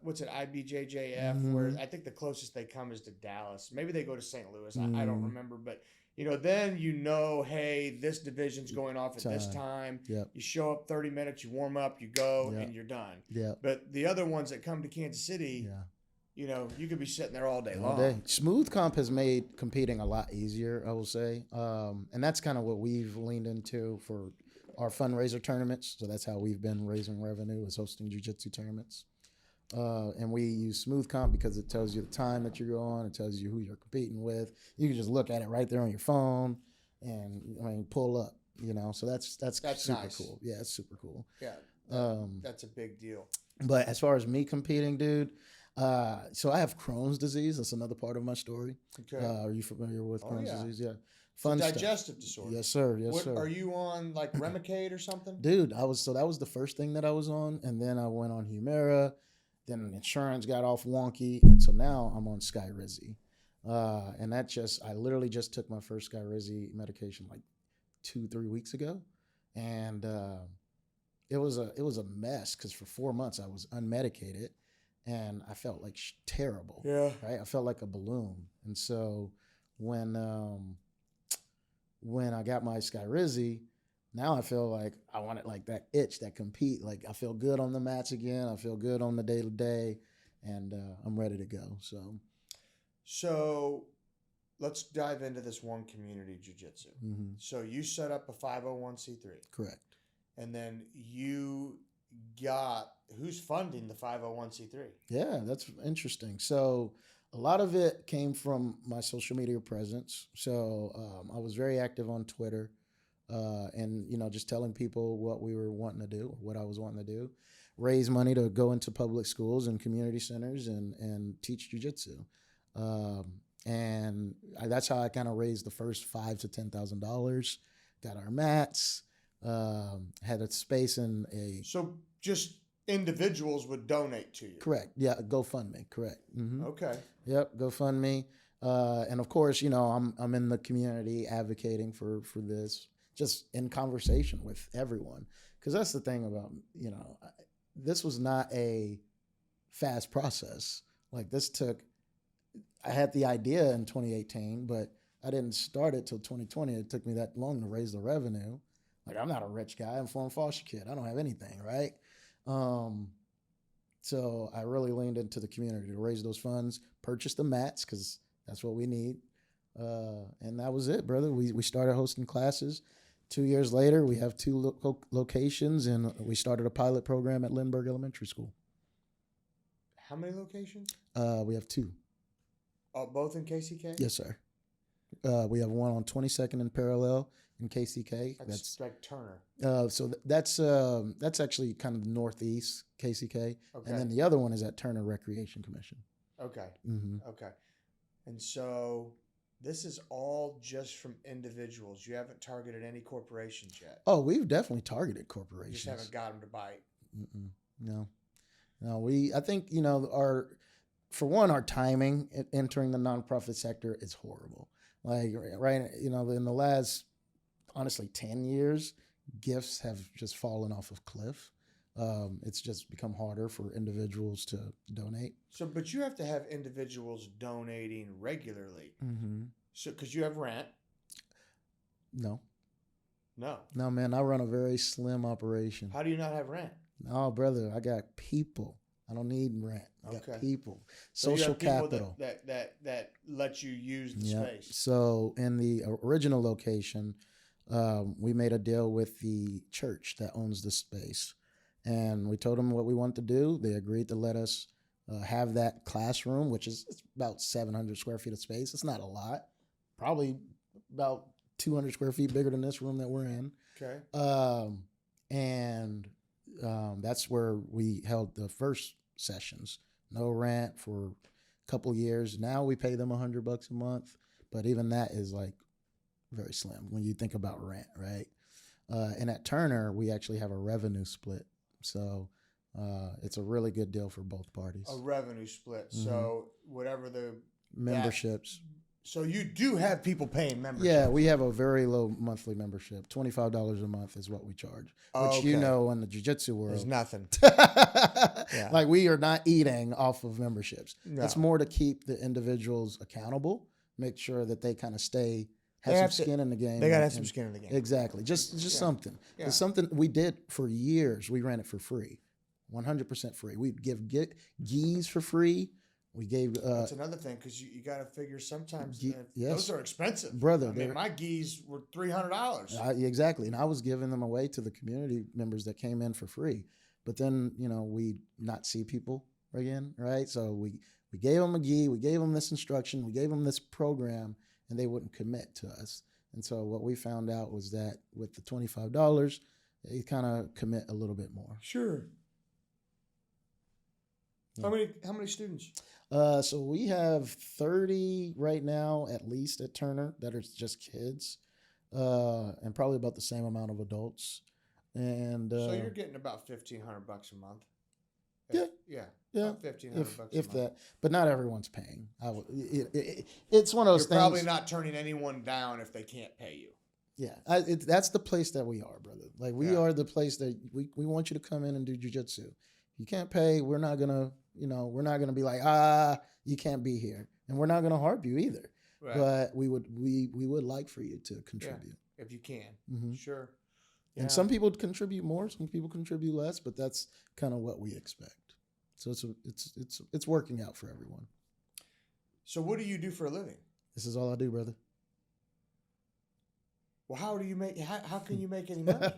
IBJJF, where I think the closest they come is to Dallas. Maybe they go to St. Louis. I don't remember, but then hey, this division's going off at this time. Yep. You show up 30 minutes, you warm up, you go, and you're done. Yep. But the other ones that come to Kansas City, you could be sitting there all day long. Smooth Comp has made competing a lot easier, I will say. And that's kind of what we've leaned into for our fundraiser tournaments. So that's how we've been raising revenue, is hosting jiu-jitsu tournaments. And we use Smooth Comp because it tells you the time that you're going. It tells you who you're competing with. You can just look at it right there on your phone and pull up, So that's super nice. Cool. Yeah, it's super cool. Yeah, that's a big deal. But as far as me competing, dude, so I have Crohn's disease. That's another part of my story. Okay. Are you familiar with Crohn's disease? Yeah. Fun digestive disorder. Yes, sir. Yes, sir. Are you on like Remicade or something? Dude, that was the first thing that I was on, and then I went on Humira. Then insurance got off wonky, and so now I'm on Skyrizi. And I literally just took my first Skyrizi medication like 2-3 weeks ago, and it was a mess because for 4 months I was unmedicated, and I felt like terrible. Yeah. Right. I felt like a balloon, and so when I got my Skyrizi, now I feel like I want it like that itch, that compete. Like I feel good on the mats again. I feel good on the day-to-day, and I'm ready to go. So let's dive into this One Community Jiu-Jitsu. Mm-hmm. So you set up a 501c3. Correct. And then who's funding the 501c3? Yeah, that's interesting. So a lot of it came from my social media presence. So I was very active on Twitter, and just telling people what we were wanting to do, what I was wanting to do, raise money to go into public schools and community centers and teach jiu-jitsu. And that's how I kind of raised the first $5,000 to $10,000. Got our mats, had a space in a. So just individuals would donate to you. Correct. Yeah, GoFundMe. Correct. Mm-hmm. Okay. Yep, GoFundMe. And of course, I'm in the community advocating for this, just in conversation with everyone. Because that's the thing about, this was not a fast process. Like I had the idea in 2018, but I didn't start it till 2020. It took me that long to raise the revenue. Like I'm not a rich guy. I'm a former foster kid. I don't have anything, right? So I really leaned into the community to raise those funds, purchase the mats because that's what we need, And that was it, brother. We started hosting classes. 2 years later, we have two locations, and we started a pilot program at Lindbergh Elementary School. How many locations? We have two. Both in KCK? Yes, sir. We have one on 22nd and Parallel in KCK. That's like Turner. So that's actually kind of northeast KCK, Okay. and then the other one is at Turner Recreation Commission. Okay. Mm-hmm. Okay. And so this is all just from individuals. You haven't targeted any corporations yet. Oh, we've definitely targeted corporations. You just haven't got them to bite. No. I think our timing entering the nonprofit sector is horrible. Like right, in the last, honestly, 10 years, gifts have just fallen off a cliff. It's just become harder for individuals to donate. So, but you have to have individuals donating regularly. Mm-hmm. So, because you have rent. No, man. I run a very slim operation. How do you not have rent? No, brother. I got people. I don't need rent. I got people. So Social you have people capital that let you use the space. So in the original location, we made a deal with the church that owns the space. And we told them what we want to do. They agreed to let us have that classroom, which is about 700 square feet of space. It's not a lot. Probably about 200 square feet bigger than this room that we're in. Okay. And that's where we held the first sessions. No rent for a couple years. Now we pay them $100 a month. But even that is like very slim when you think about rent, right? And at Turner, we actually have a revenue split. So it's a really good deal for both parties. A revenue split. Mm-hmm. So whatever the memberships. So you do have people paying membership. Yeah, we have a very low monthly membership. $25 a month is what we charge. Which in the jiu-jitsu world is nothing. Yeah. Like we are not eating off of memberships. No. It's more to keep the individuals accountable, make sure that they kind of have some skin in the game. They gotta have some skin in the game. Exactly. Just something. Yeah. It's something we did for years. We ran it for free. 100% free. We'd give gis for free. We gave. That's another thing because you got to figure sometimes those are expensive, brother. I mean, my gis were $300. Exactly, and I was giving them away to the community members that came in for free. But then we not see people again, right? So we gave them a gi, we gave them this instruction, we gave them this program, and they wouldn't commit to us. And so what we found out was that with the $25, they kind of commit a little bit more. Sure. Yeah. How many students? So we have 30 right now, at least at Turner, that are just kids, and probably about the same amount of adults. And so you're getting about $1,500 a month. Yeah. About $1,500 if a month. that, but not everyone's paying. It's one of those things. You're probably not turning anyone down if they can't pay you. Yeah, that's the place that we are, brother. Like we are the place that we want you to come in and do jiu-jitsu. If you can't pay, we're not gonna be like, you can't be here, and we're not gonna harp you either. Right. But we would like for you to contribute if you can. Mm-hmm. Sure. And some people contribute more, some people contribute less, but that's kind of what we expect. So it's working out for everyone. So what do you do for a living? This is all I do, brother. Well, how can you make any money?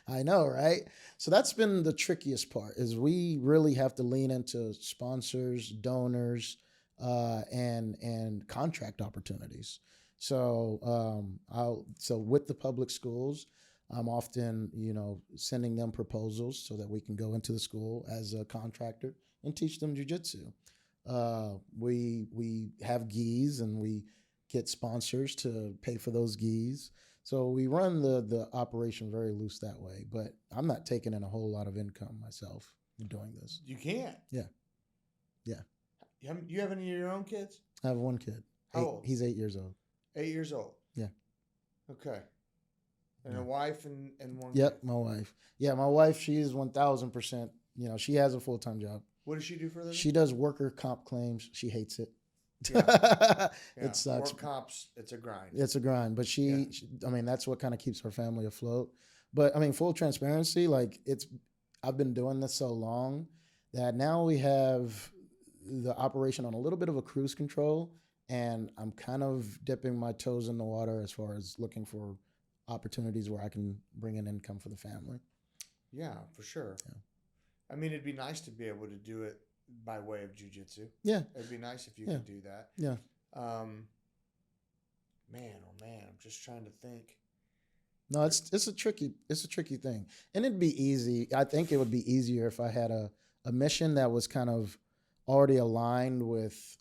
I know, right? So that's been the trickiest part is we really have to lean into sponsors, donors, and contract opportunities. So with the public schools, I'm often, sending them proposals so that we can go into the school as a contractor and teach them jiu-jitsu. We have gis and we get sponsors to pay for those gis. So we run the operation very loose that way, but I'm not taking in a whole lot of income myself doing this. You can't? Yeah. You have any of your own kids? I have one kid. How old? He's 8 years old. 8 years old? Yeah. Okay. And a wife and one Yep, kid? my wife. Yeah, my wife, she is 1,000%. She has a full-time job. What does she do for a living? She does worker comp claims. She hates it. Yeah. It sucks. Work comps, it's a grind. It's a grind, but she that's what kind of keeps her family afloat. But full transparency, I've been doing this so long that now we have the operation on a little bit of a cruise control, and I'm kind of dipping my toes in the water as far as looking for opportunities where I can bring in income for the family. Yeah, for sure. Yeah. I mean, it'd be nice to be able to do it by way of jiu-jitsu. Yeah. It'd be nice if you could do that. Yeah. Man, oh man, I'm just trying to think. No, it's a tricky thing. And it'd be easy. I think it would be easier if I had a mission that was kind of already aligned with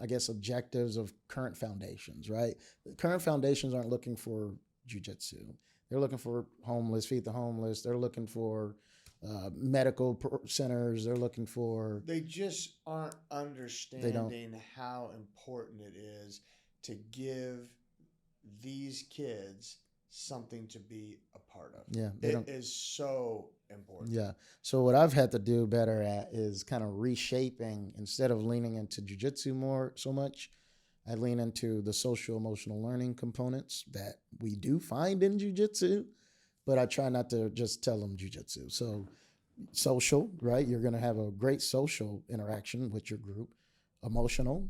I guess objectives of current foundations, right? Current foundations aren't looking for jiu-jitsu. They're looking for homeless, feed the homeless. They're looking for medical centers. They're looking for... They just aren't understanding how important it is to give these kids something to be a part of. Yeah. It is so important. Yeah. So what I've had to do better at is kind of reshaping, instead of leaning into jiu-jitsu so much, I lean into the social emotional learning components that we do find in jiu-jitsu, but I try not to just tell them jiu-jitsu. So social, right? You're going to have a great social interaction with your group. Emotional,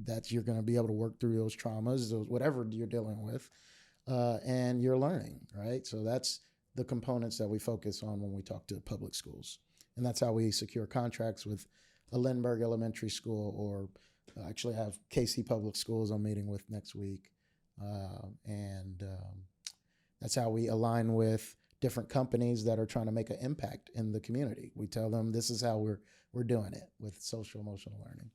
that you're going to be able to work through those traumas, whatever you're dealing with, and you're learning, right? So that's the components that we focus on when we talk to public schools. And that's how we secure contracts with a Lindbergh Elementary School, or actually have KC Public Schools I'm meeting with next week. That's how we align with different companies that are trying to make an impact in the community. We tell them this is how we're doing it with social emotional learning.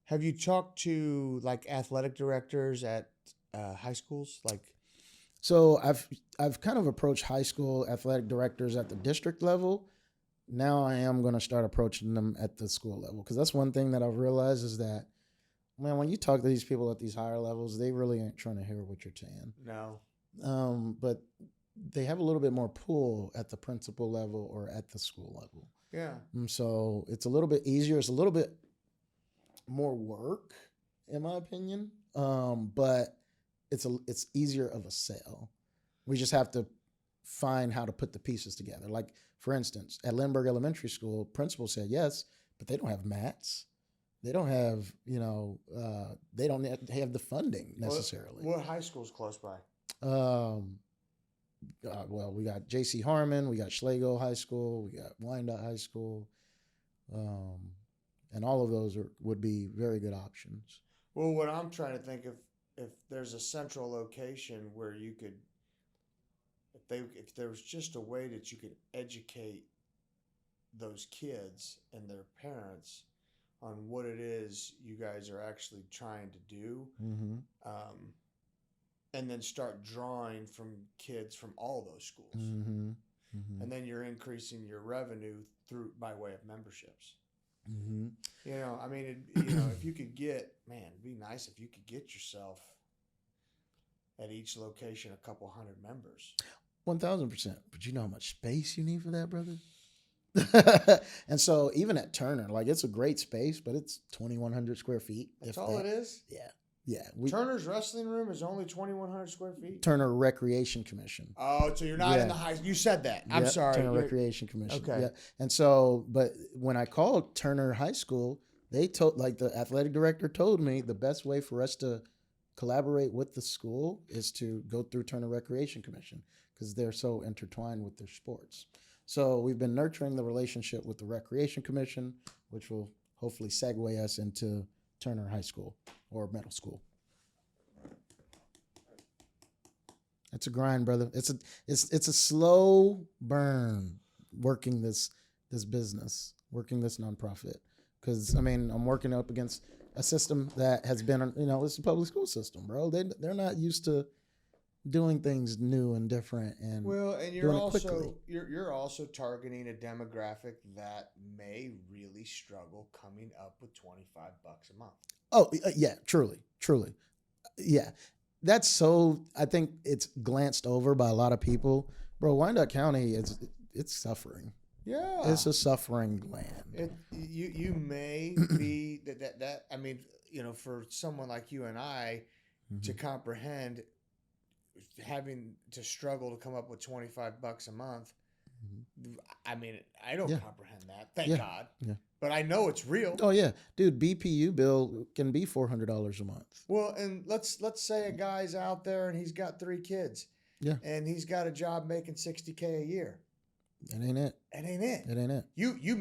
Have you talked to like athletic directors at high schools? So I've kind of approached high school athletic directors at the district level. Now I am going to start approaching them at the school level, because that's one thing that I've realized is that, man, when you talk to these people at these higher levels, they really ain't trying to hear what you're saying. No. But they have a little bit more pull at the principal level or at the school level. Yeah. And so it's a little bit easier. It's a little bit more work, in my opinion. But it's easier of a sale. We just have to find how to put the pieces together. Like, for instance, at Lindbergh Elementary School, principal said yes, but they don't have mats. They don't have, they don't have the funding necessarily. What high school's close by? Well, we got J.C. Harmon, we got Schlegel High School, we got Wyandotte High School, and all of those would be very good options. Well, what I'm trying to think, if there's a central location where you could, if there was just a way that you could educate those kids and their parents on what it is you guys are actually trying to do, and then start drawing from kids from all those schools. And then you're increasing your revenue by way of memberships. I mean, if you could get, man, it'd be nice if you could get yourself at each location a couple hundred members. 1,000%. But you know how much space you need for that, brother? And so even at Turner, like, it's a great space, but it's 2,100 square feet. That's all it is? Yeah. Yeah. Turner's wrestling room is only 2,100 square feet? Turner Recreation Commission. Oh, so you're not in the high... You said that. I'm sorry. Turner Recreation Commission. Okay. Yeah. And so, but when I called Turner High School, they told, like, the athletic director told me the best way for us to collaborate with the school is to go through Turner Recreation Commission, because they're so intertwined with their sports. So we've been nurturing the relationship with the Recreation Commission, which will hopefully segue us into Turner High School or middle school. It's a grind, brother. It's a slow burn working this business, working this nonprofit. Because, I mean, I'm working up against a system that has been, it's a public school system, bro. They're not used to doing things new and different, and you're also targeting a demographic that may really struggle coming up with $25 a month. Oh yeah, truly, yeah. That's so. I think it's glanced over by a lot of people, bro. Wyandotte County it's suffering. Yeah, it's a suffering land. You may be that. I mean, for someone like you and I to comprehend having to struggle to come up with $25 a month, I mean, I don't comprehend that. Thank God. Yeah. But I know it's real. Oh yeah, dude. BPU bill can be $400 a month. Well, and let's say a guy's out there and he's got 3 kids. Yeah. And he's got a job making $60K a year. It ain't it. It ain't it. It ain't it. You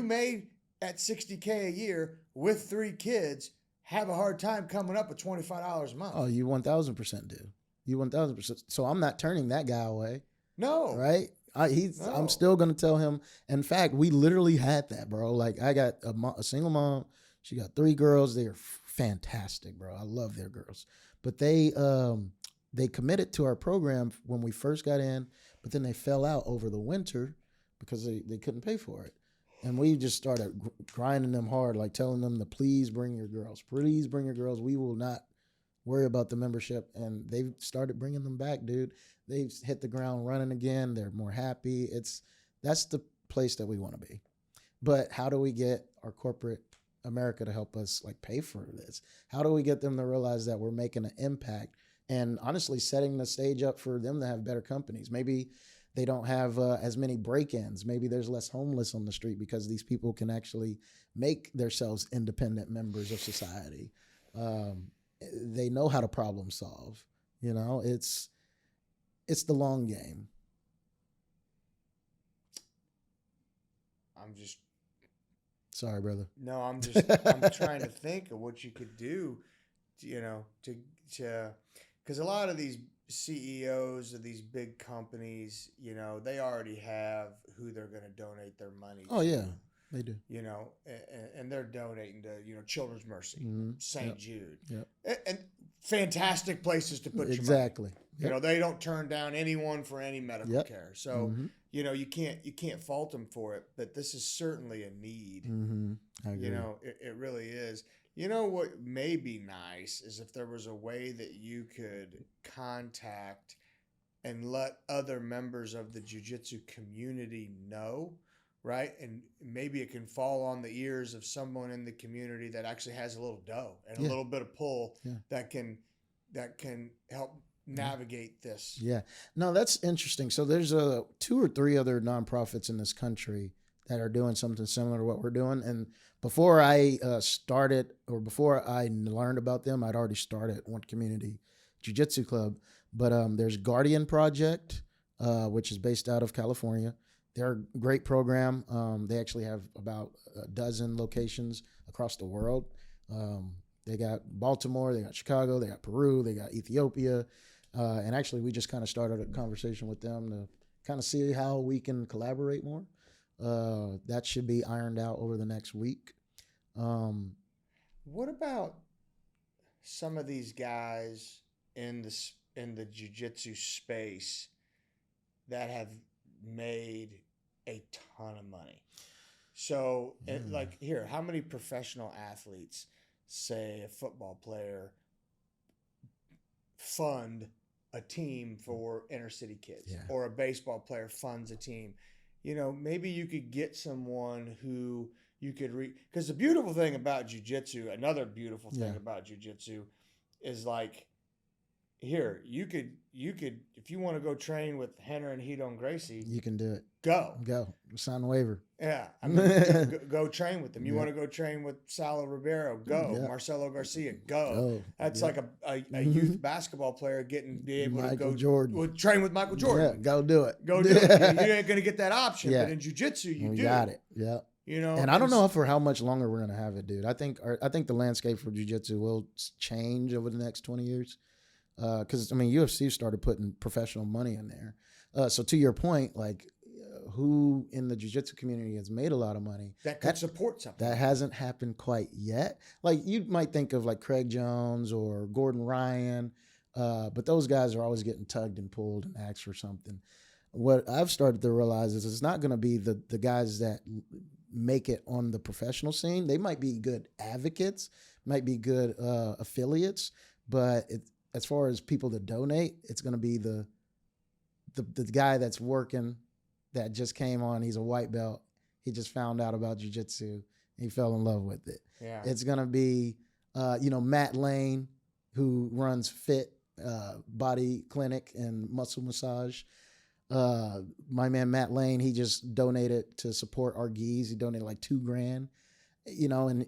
may at $60K a year with 3 kids have a hard time coming up with $25 a month. Oh, you 1,000% do. You 1,000%. So I'm not turning that guy away. No. Right? I'm still going to tell him. In fact, we literally had that, bro. Like, I got a single mom. She got 3 girls. They are fantastic, bro. I love their girls. But they committed to our program when we first got in, but then they fell out over the winter because they couldn't pay for it. And we just started grinding them hard, like telling them to please bring your girls. Please bring your girls. We will not worry about the membership. And they've started bringing them back, dude. They've hit the ground running again. They're more happy. That's the place that we want to be. But how do we get our corporate America to help us like pay for this? How do we get them to realize that we're making an impact and honestly setting the stage up for them to have better companies? Maybe they don't have as many break-ins. Maybe there's less homeless on the street because these people can actually make themselves independent members of society. They know how to problem solve. You know, it's the long game. I'm just... Sorry, brother. No, I'm trying to think of what you could do, to because a lot of these CEOs of these big companies, they already have who they're going to donate their money to. Oh, yeah, they do. And they're donating to, Children's Mercy, St. Jude. Yep. And fantastic places to put exactly. your money. Yep. They don't turn down anyone for any medical care. So, you can't fault them for it, but this is certainly a need. I agree. It really is. You know what may be nice is if there was a way that you could contact and let other members of the jiu-jitsu community know, right? And maybe it can fall on the ears of someone in the community that actually has a little dough and a little bit of pull that can help navigate this. Yeah. No, that's interesting. So there's 2 or 3 other nonprofits in this country that are doing something similar to what we're doing. And before I before I learned about them, I'd already started One Community Jiu-Jitsu Club. But there's Guardian Project, which is based out of California. They're a great program. They actually have about a dozen locations across the world. They got Baltimore, they got Chicago, they got Peru, they got Ethiopia. And actually, we just kind of started a conversation with them to kind of see how we can collaborate more. That should be ironed out over the next week. What about some of these guys in the jiu-jitsu space that have made a ton of money? So, how many professional athletes, say a football player, fund a team for inner city kids, or a baseball player funds a team? Maybe you could get someone who you could because the beautiful thing about jiu-jitsu, another beautiful thing about jiu-jitsu is like, here, you could, if you want to go train with Henner and Hidon Gracie, you can do it. Go. Sign the waiver. Yeah. I mean, go train with them. You want to go train with Salo Ribeiro? Go. Yeah. Marcelo Garcia? Go. That's like a youth basketball player be able to go Jordan. Train with Michael Jordan. Yeah, go do it. Go do it. You ain't going to get that option, but in jiu-jitsu, you do. Got it. Yeah. And I don't know for how much longer we're going to have it, dude. I think the landscape for jiu-jitsu will change over the next 20 years. Because UFC started putting professional money in there. So to your point, like, who in the jiu-jitsu community has made a lot of money that could support something that hasn't happened quite yet? Like, you might think of like Craig Jones or Gordon Ryan, but those guys are always getting tugged and pulled and asked for something. What I've started to realize is it's not going to be the guys that make it on the professional scene. They might be good advocates, might be good affiliates, but as far as people that donate, it's going to be the guy that's working, that just came on. He's a white belt. He just found out about jiu-jitsu. He fell in love with it. Yeah. It's going to be, Matt Lane, who runs Fit Body Clinic and Muscle Massage. My man Matt Lane, he just donated to support our geese. He donated like $2,000, and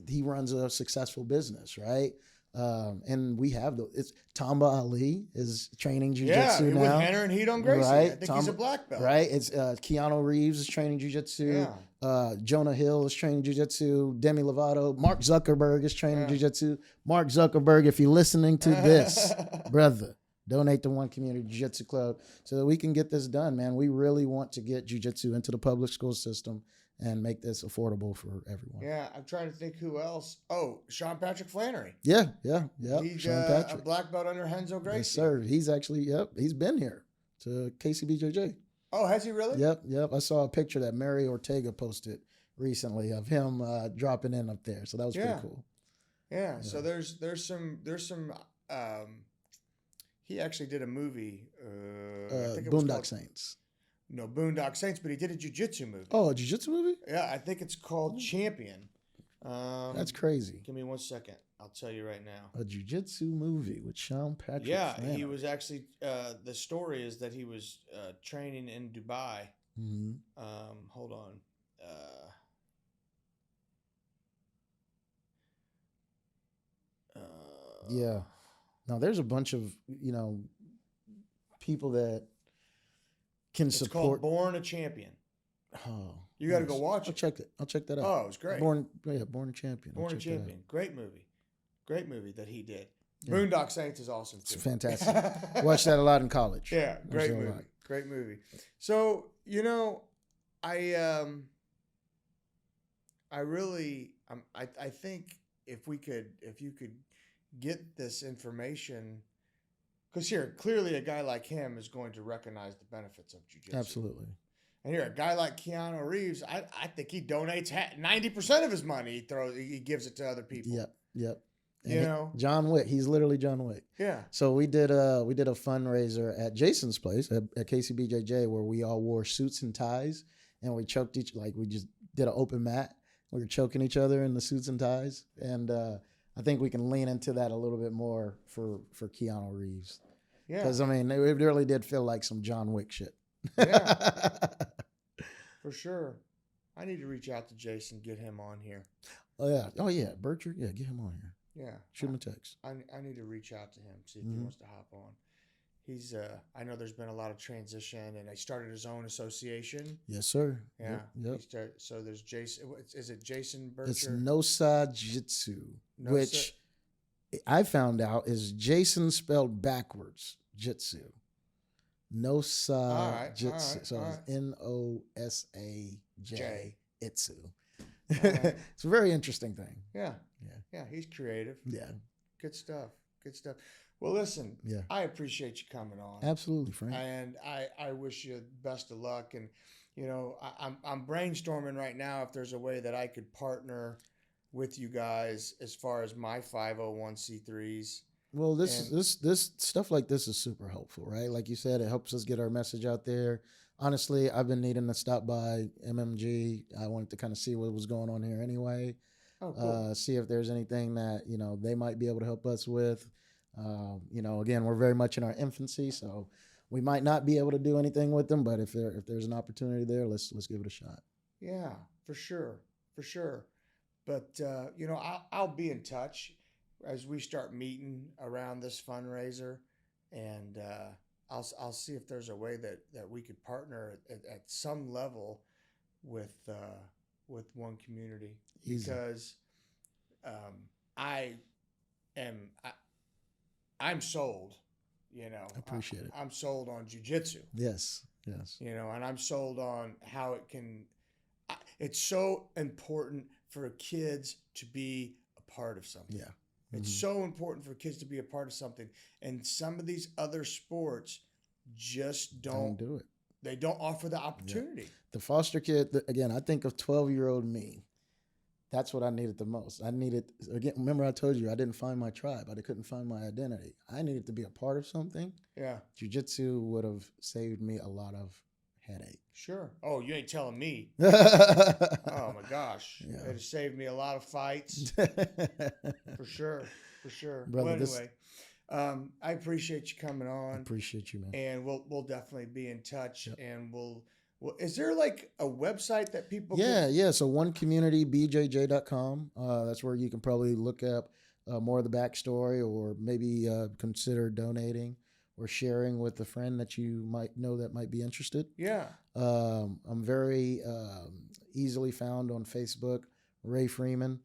he runs a successful business, right? And we have it's Tamba Ali is training jiu-jitsu now. With Henner and Hedon Gracie. Right? I think he's a black belt. Right? It's Keanu Reeves is training jiu-jitsu. Yeah. Jonah Hill is training jiu-jitsu. Demi Lovato. Mark Zuckerberg is training jiu-jitsu. Mark Zuckerberg, if you're listening to this, brother, donate to One Community Jiu-Jitsu Club so that we can get this done, man. We really want to get jiu-jitsu into the public school system and make this affordable for everyone. Yeah, I'm trying to think who else. Oh, Sean Patrick Flannery. Yeah. He's Sean Patrick. A black belt under Renzo Gracie. Yes, sir. He's actually, he's been here to KCBJJ. Oh, has he really? Yep. I saw a picture that Mary Ortega posted recently of him dropping in up there. So that was pretty cool. Yeah. So there's some he actually did a movie. I think it was Boondock Saints. No, Boondock Saints, but he did a jiu-jitsu movie. Oh, a jiu-jitsu movie? Yeah, I think it's called Champion. That's crazy. Give me 1 second. I'll tell you right now. A jiu-jitsu movie with Sean Patrick. Yeah, Flannery. he was actually. The story is that he was training in Dubai. Mm-hmm. Hold on. Yeah. Now there's a bunch of people that can it's support. Called Born a Champion. Oh, you got to go watch it. I'll check that out. Oh, it was great. Born a Champion. Born a Champion. Great movie that he did. Yeah. Boondock Saints is awesome too. It's fantastic. Watched that a lot in college. Yeah, great movie. Great movie. So I think if you could get this information. Because here, clearly a guy like him is going to recognize the benefits of jiu-jitsu. Absolutely. And here, a guy like Keanu Reeves, I think he donates 90% of his money. He gives it to other people. Yep. And John Wick. He's literally John Wick. Yeah. So we did a fundraiser at Jason's place at KCBJJ where we all wore suits and ties and we choked we just did an open mat. We were choking each other in the suits and ties, and I think we can lean into that a little bit more for Keanu Reeves. Yeah. Because, it really did feel like some John Wick shit. Yeah. For sure. I need to reach out to Jason, get him on here. Oh, yeah. Bercher, yeah, get him on here. Yeah. Shoot him a text. I need to reach out to him, see if he wants to hop on. He's, I know there's been a lot of transition, and he started his own association. Yes, sir. Yeah. Yep. So there's Jason. Is it Jason Bercher? It's Nosa Jitsu, which I found out is Jason spelled backwards, Jitsu. Nosa Jitsu. So it's Nosaj Itsu. It's a very interesting thing. Yeah. He's creative. Yeah. Good stuff. Well, listen. Yeah. I appreciate you coming on. Absolutely, Frank. And I wish you best of luck. And I'm brainstorming right now if there's a way that I could partner with you guys as far as my 501c3s. Well, this stuff like this is super helpful, right? Like you said, it helps us get our message out there. Honestly, I've been needing to stop by MMG. I wanted to kind of see what was going on here anyway. Oh, cool. See if there's anything that, they might be able to help us with. Again, we're very much in our infancy, so we might not be able to do anything with them, but if there's an opportunity there, let's give it a shot. Yeah, for sure. But, I'll be in touch as we start meeting around this fundraiser, and I'll see if there's a way that we could partner at some level with One Community. Easy. Because I'm sold. I appreciate it. I'm sold on jiu-jitsu. Yes. And I'm sold on how it can. It's so important for kids to be a part of something. Yeah. It's so important for kids to be a part of something. And some of these other sports just don't do it. They don't offer the opportunity. Yeah. The foster kid, again, I think of 12-year-old me. That's what I needed the most. Again, remember I told you I didn't find my tribe. I couldn't find my identity. I needed to be a part of something. Yeah. Jiu-jitsu would have saved me a lot of headache. Sure. Oh, you ain't telling me. Oh, my gosh. Yeah. It has saved me a lot of fights. For sure. Brother, well, anyway, I appreciate you coming on. I appreciate you, man. And we'll definitely be in touch. Yep. And we'll is there like a website that people Yeah. So onecommunitybjj.com. That's where you can probably look up more of the backstory, or maybe consider donating or sharing with a friend that you might know that might be interested. Yeah. I'm very easily found on Facebook, Ray Freeman.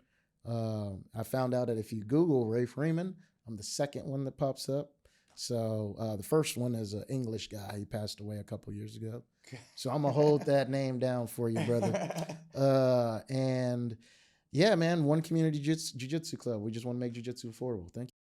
I found out that if you Google Ray Freeman, I'm the second one that pops up. So the first one is an English guy. He passed away a couple years ago. So I'm going to hold that name down for you, brother. And yeah, man, One Community Jiu-Jitsu Club. We just want to make jiu-jitsu affordable. Thank you.